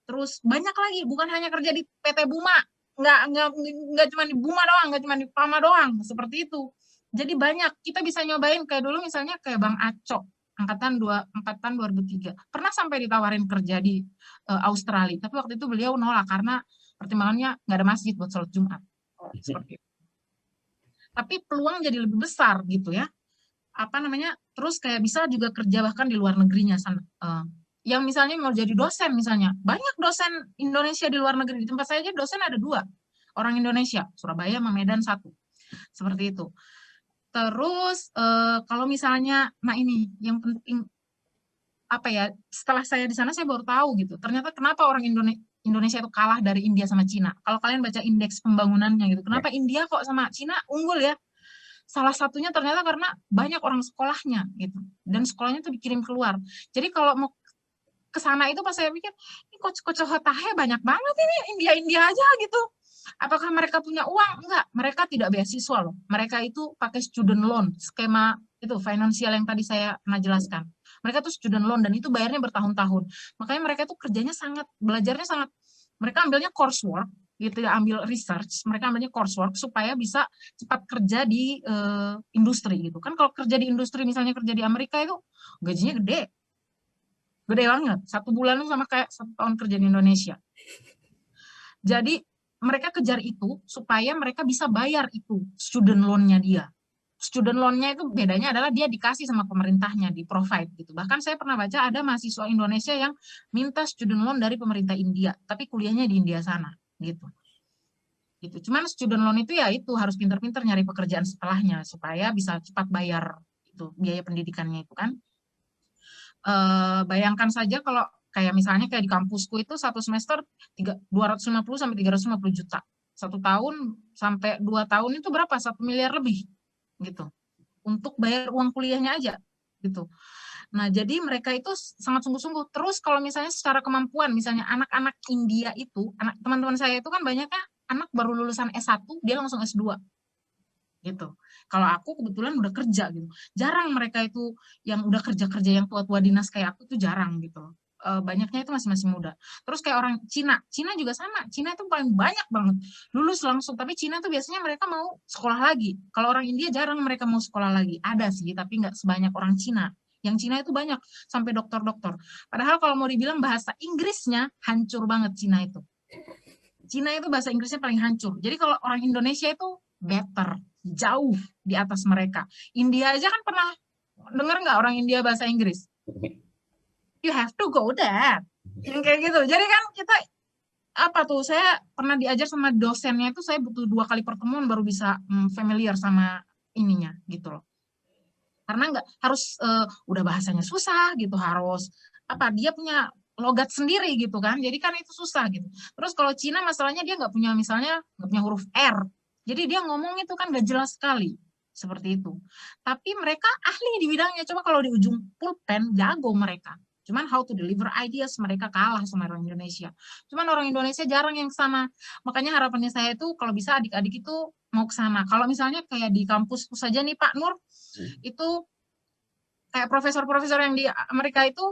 Terus banyak lagi, bukan hanya kerja di PT Buma. Nggak cuma di Buma doang, nggak cuma di Pama doang, seperti itu. Jadi banyak, kita bisa nyobain kayak dulu misalnya kayak Bang Aco, angkatan 2003. Pernah sampai ditawarin kerja di Australia, tapi waktu itu beliau nolak karena pertimbangannya nggak ada masjid buat sholat Jumat. Seperti itu. Tapi peluang jadi lebih besar gitu ya. Apa namanya? Terus kayak bisa juga kerja bahkan di luar negerinya sana. Yang misalnya mau jadi dosen misalnya, banyak dosen Indonesia di luar negeri. Di tempat saya aja dosen ada 2 orang Indonesia, Surabaya sama Medan 1. Seperti itu. Terus kalau misalnya, nah ini yang penting apa ya? Setelah saya di sana saya baru tahu gitu. Ternyata kenapa orang Indonesia itu kalah dari India sama Cina. Kalau kalian baca indeks pembangunannya gitu, kenapa India kok sama Cina unggul ya? Salah satunya ternyata karena banyak orang sekolahnya gitu, dan sekolahnya tuh dikirim keluar. Jadi kalau mau ke sana itu pas saya pikir, ini coach hotahe banyak banget ini India aja gitu. Apakah mereka punya uang? Enggak, mereka tidak beasiswa loh. Mereka itu pakai student loan, skema itu finansial yang tadi saya pernah jelaskan. Mereka tuh student loan dan itu bayarnya bertahun-tahun. Makanya mereka tuh belajarnya sangat, mereka ambilnya coursework, gitu ya, ambil research, mereka ambilnya coursework supaya bisa cepat kerja di industri gitu. Kan kalau kerja di industri misalnya kerja di Amerika itu gajinya gede banget. 1 bulan sama kayak 1 tahun kerja di Indonesia. Jadi mereka kejar itu supaya mereka bisa bayar itu student loan-nya dia. Student loan-nya itu bedanya adalah dia dikasih sama pemerintahnya, di provide gitu. Bahkan saya pernah baca ada mahasiswa Indonesia yang minta student loan dari pemerintah India, tapi kuliahnya di India sana gitu. Cuman student loan itu ya itu harus pinter-pinter nyari pekerjaan setelahnya supaya bisa cepat bayar itu biaya pendidikannya itu kan. Bayangkan saja kalau kayak misalnya kayak di kampusku itu 1 semester 250 sampai 350 juta. 1 tahun sampai 2 tahun itu berapa? 1 miliar lebih gitu. Untuk bayar uang kuliahnya aja gitu. Nah, jadi mereka itu sangat sungguh-sungguh. Terus kalau misalnya secara kemampuan, misalnya anak-anak India itu, teman-teman saya itu kan banyaknya anak baru lulusan S1, dia langsung S2 gitu. Kalau aku kebetulan udah kerja gitu. Jarang mereka itu yang udah kerja-kerja yang tua-tua dinas kayak aku tuh jarang gitu. Banyaknya itu masih muda. Terus kayak orang Cina juga sama. Cina itu paling banyak banget lulus langsung. Tapi Cina tuh biasanya mereka mau sekolah lagi. Kalau orang India jarang mereka mau sekolah lagi. Ada sih, tapi nggak sebanyak orang Cina. Yang Cina itu banyak sampai dokter-dokter. Padahal kalau mau dibilang bahasa Inggrisnya hancur banget Cina itu. Cina itu bahasa Inggrisnya paling hancur. Jadi kalau orang Indonesia itu better, jauh di atas mereka. India aja kan pernah dengar nggak orang India bahasa Inggris? You have to go there. Yang kayak gitu. Jadi kan kita saya pernah diajar sama dosennya itu saya butuh 2 kali pertemuan baru bisa familiar sama ininya gitu loh. Karena nggak harus udah bahasanya susah gitu, harus dia punya logat sendiri gitu kan. Jadi kan itu susah gitu. Terus kalau Cina masalahnya dia nggak punya huruf R. Jadi dia ngomong itu kan nggak jelas sekali. Seperti itu. Tapi mereka ahli di bidangnya. Coba kalau di ujung pulpen, jago mereka. Cuman how to deliver ideas, mereka kalah sama orang Indonesia. Cuman orang Indonesia jarang yang sana. Makanya harapannya saya itu kalau bisa adik-adik itu mau ke sana. Kalau misalnya kayak di kampusku saja nih Pak Nur, itu kayak profesor-profesor yang di Amerika itu,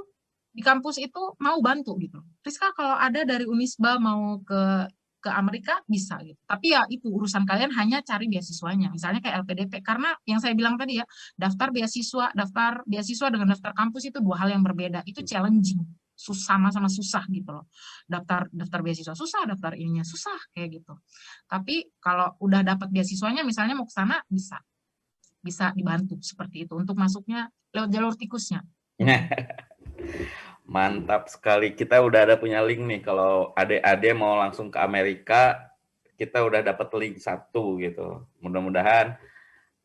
di kampus itu mau bantu gitu. Rizka kalau ada dari Unisba mau ke Amerika bisa gitu. Tapi ya itu urusan kalian hanya cari beasiswanya. Misalnya kayak LPDP. Karena yang saya bilang tadi ya, daftar beasiswa dengan daftar kampus itu 2 hal yang berbeda. Itu challenging. Sama-sama susah gitu loh. Daftar beasiswa susah, daftar ininya susah kayak gitu. Tapi kalau udah dapat beasiswanya misalnya mau ke sana bisa dibantu seperti itu untuk masuknya lewat jalur tikusnya. Mantap sekali. Kita udah ada punya link nih. Kalau adik-adik mau langsung ke Amerika, kita udah dapat link 1 gitu. Mudah-mudahan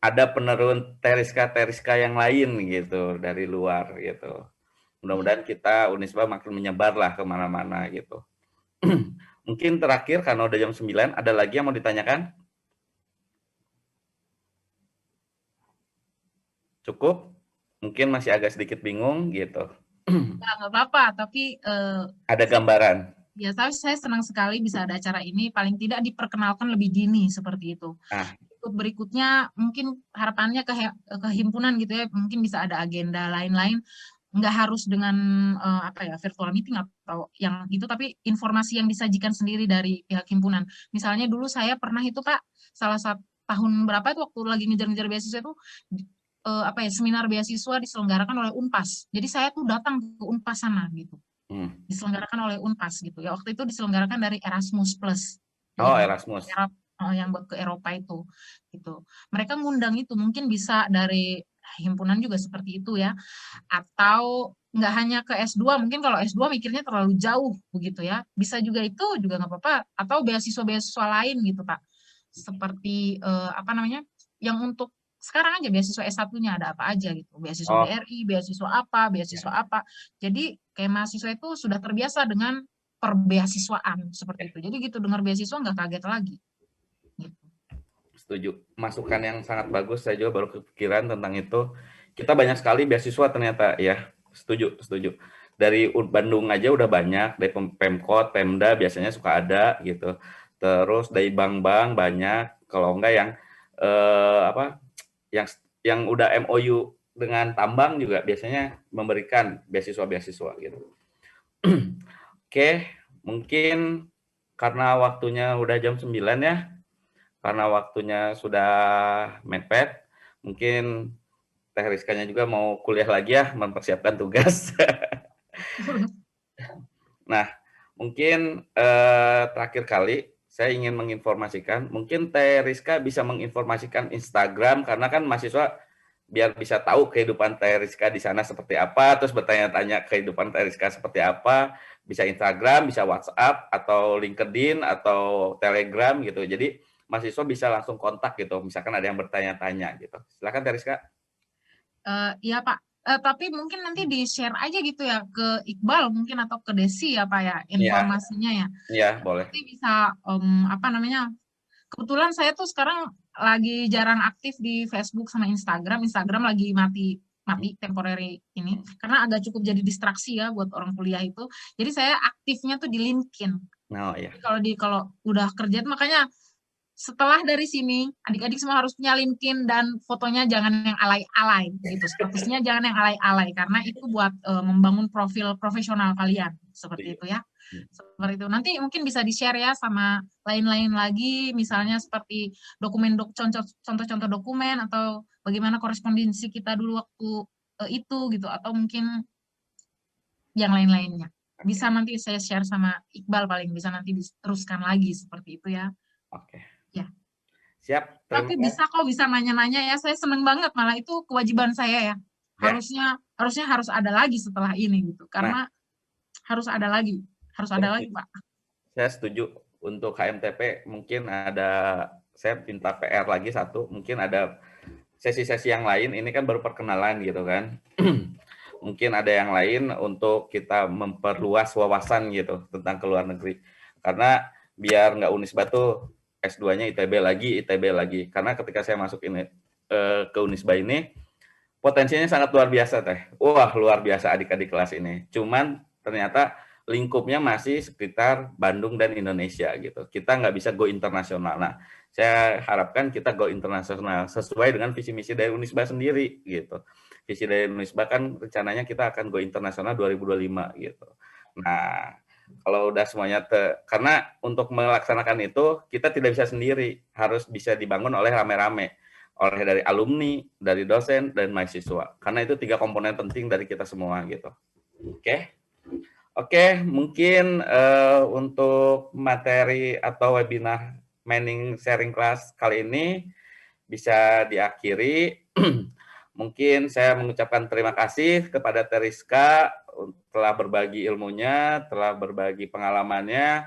ada penerus Teriska yang lain gitu dari luar gitu. Mudah-mudahan kita Unisba makin menyebar lah kemana-mana gitu. Mungkin terakhir karena udah jam 9, ada lagi yang mau ditanyakan? Cukup? Mungkin masih agak sedikit bingung gitu. Nggak apa-apa, tapi ada gambaran. Ya, saya senang sekali bisa ada acara ini, paling tidak diperkenalkan lebih dini seperti itu. Berikutnya mungkin harapannya ke himpunan gitu ya, mungkin bisa ada agenda lain-lain, nggak harus dengan virtual meeting atau yang itu, tapi informasi yang disajikan sendiri dari pihak himpunan. Misalnya dulu saya pernah itu Pak, salah satu tahun berapa itu waktu lagi ngejar-ngejar beasiswa itu seminar beasiswa diselenggarakan oleh Unpas. Jadi saya tuh datang ke Unpas sana gitu. Diselenggarakan oleh Unpas gitu. Ya waktu itu diselenggarakan dari Erasmus Plus. Erasmus. Yang buat ke Eropa itu gitu. Mereka ngundang itu mungkin bisa dari himpunan juga seperti itu ya. Atau nggak hanya ke S2, mungkin kalau S2 mikirnya terlalu jauh begitu ya. Bisa juga itu juga nggak apa-apa, atau beasiswa-beasiswa lain gitu Pak. Seperti yang untuk sekarang aja beasiswa S1-nya ada apa aja gitu. Beasiswa BRI, beasiswa apa. Jadi kayak mahasiswa itu sudah terbiasa dengan perbeasiswaan seperti itu. Jadi gitu dengar beasiswa nggak kaget lagi. Gitu. Setuju. Masukan yang sangat bagus, saya juga baru kepikiran tentang itu. Kita banyak sekali beasiswa ternyata ya. Setuju. Dari Bandung aja udah banyak, dari Pemkot, Pemda biasanya suka ada gitu. Terus dari bank-bank banyak, kalau enggak yang yang udah MOU dengan tambang juga biasanya memberikan beasiswa gitu. Oke, mungkin karena waktunya udah jam 9 ya, karena waktunya sudah mepet, mungkin Teh Rizkanya juga mau kuliah lagi ya, mempersiapkan tugas. Nah, mungkin terakhir kali saya ingin menginformasikan, mungkin Teh Rizka bisa menginformasikan Instagram, karena kan mahasiswa biar bisa tahu kehidupan Teh Rizka di sana seperti apa, terus bertanya-tanya kehidupan Teh Rizka seperti apa, bisa Instagram, bisa WhatsApp, atau LinkedIn, atau Telegram gitu. Jadi mahasiswa bisa langsung kontak gitu, misalkan ada yang bertanya-tanya gitu. Silakan Teh Rizka. Iya Pak. Tapi mungkin nanti di-share aja gitu ya ke Iqbal mungkin atau ke Desi ya Pak ya informasinya ya. Iya, boleh. Nanti bisa kebetulan saya tuh sekarang lagi jarang aktif di Facebook sama Instagram. Instagram lagi mati temporary ini karena agak cukup jadi distraksi ya buat orang kuliah itu. Jadi saya aktifnya tuh di LinkedIn. Oh ya. Jadi kalau udah kerja tuh makanya setelah dari sini adik-adik semua harus punya LinkedIn dan fotonya jangan yang alay-alay gitu. Statusnya jangan yang alay-alay karena itu buat membangun profil profesional kalian seperti itu ya. Seperti itu. Nanti mungkin bisa di-share ya sama lain-lain lagi misalnya seperti contoh-contoh dokumen atau bagaimana korespondensi kita dulu waktu itu gitu atau mungkin yang lain-lainnya. Bisa nanti saya share sama Iqbal paling bisa nanti diteruskan lagi seperti itu ya. Oke. Ya. Siap. Tapi bisa kok bisa nanya-nanya ya. Saya seneng banget malah itu kewajiban saya ya. Harusnya harus ada lagi setelah ini gitu. Karena harus ada lagi. Harus ada lagi, Pak. Saya setuju untuk HMTP mungkin ada saya minta PR lagi satu, mungkin ada sesi-sesi yang lain, ini kan baru perkenalan gitu kan. Mungkin ada yang lain untuk kita memperluas wawasan gitu tentang ke luar negeri. Karena biar nggak Unisba tuh S2-nya ITB lagi. Karena ketika saya masuk ini ke Unisba ini, potensinya sangat luar biasa teh. Wah, luar biasa adik-adik kelas ini. Cuman ternyata lingkupnya masih sekitar Bandung dan Indonesia gitu. Kita nggak bisa go internasional. Nah, saya harapkan kita go internasional sesuai dengan visi misi dari Unisba sendiri gitu. Visi dari Unisba kan rencananya kita akan go internasional 2025 gitu. Nah, kalau udah semuanya karena untuk melaksanakan itu kita tidak bisa sendiri, harus bisa dibangun oleh rame-rame, oleh dari alumni, dari dosen dan mahasiswa. Karena itu 3 komponen penting dari kita semua gitu. Oke, mungkin untuk materi atau webinar mining sharing class kali ini bisa diakhiri. Mungkin saya mengucapkan terima kasih kepada Teriska telah berbagi ilmunya, telah berbagi pengalamannya,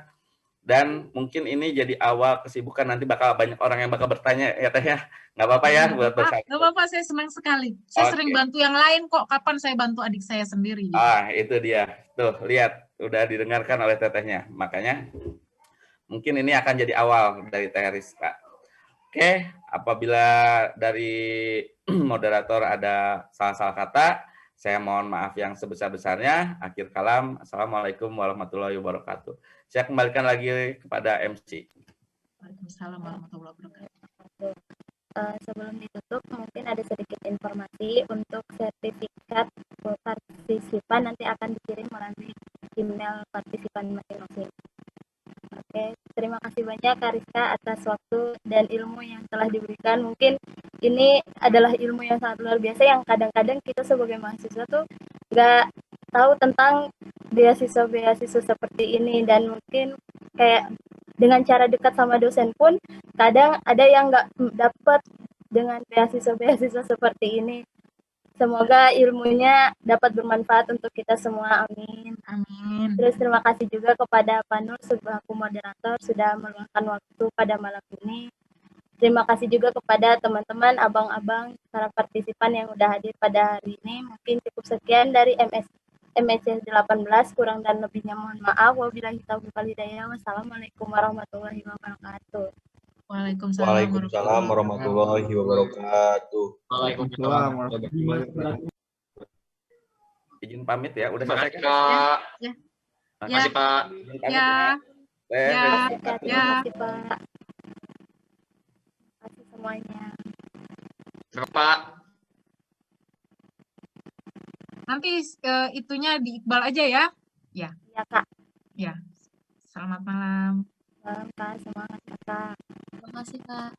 dan mungkin ini jadi awal kesibukan, nanti bakal banyak orang yang bakal bertanya ya Teh ya. Nggak apa-apa ya buat bersama. Nggak apa-apa, saya senang sekali. Saya sering bantu yang lain kok, kapan saya bantu adik saya sendiri. Gitu. Itu dia. Tuh, lihat. Udah didengarkan oleh tetehnya. Makanya mungkin ini akan jadi awal dari Teh Rizka. Oke, apabila dari moderator ada salah-salah kata, saya mohon maaf yang sebesar-besarnya. Akhir kalam, Assalamualaikum warahmatullahi wabarakatuh. Saya kembalikan lagi kepada MC. Waalaikumsalam warahmatullahi wabarakatuh. Sebelum ditutup, mungkin ada sedikit informasi untuk sertifikat partisipan nanti akan dikirim melalui email partisipan masing-masing. Oke, terima kasih banyak Kak Rizka atas waktu dan ilmu yang telah diberikan. Mungkin ini adalah ilmu yang sangat luar biasa yang kadang-kadang kita sebagai mahasiswa tuh nggak tahu tentang beasiswa-beasiswa seperti ini, dan mungkin kayak dengan cara dekat sama dosen pun kadang ada yang nggak dapat dengan beasiswa-beasiswa seperti ini. Semoga ilmunya dapat bermanfaat untuk kita semua. Amin. Amin. Terus terima kasih juga kepada Panul selaku moderator sudah meluangkan waktu pada malam ini. Terima kasih juga kepada teman-teman, abang-abang, para partisipan yang udah hadir pada hari ini. Mungkin cukup sekian dari MSC 18, kurang dan lebihnya mohon maaf. Wabillahi taufiq wal hidayah. Wassalamualaikum warahmatullahi wabarakatuh. Waalaikumsalam warahmatullahi wabarakatuh. Waalaikumsalam warahmatullahi wabarakatuh. Izin pamit ya, udah Terima selesai kasih, kan? Kak. Ya. Terima kasih, Pak. Izin pamit Ya. ya. Terima kasih Pak. Terima kasih semuanya. Terima kasih, Pak. Nanti itunya di Iqbal aja ya. Ya. Iya Kak. Ya. Selamat malam. Salam Kak, semangat Kak. Terima kasih Kak.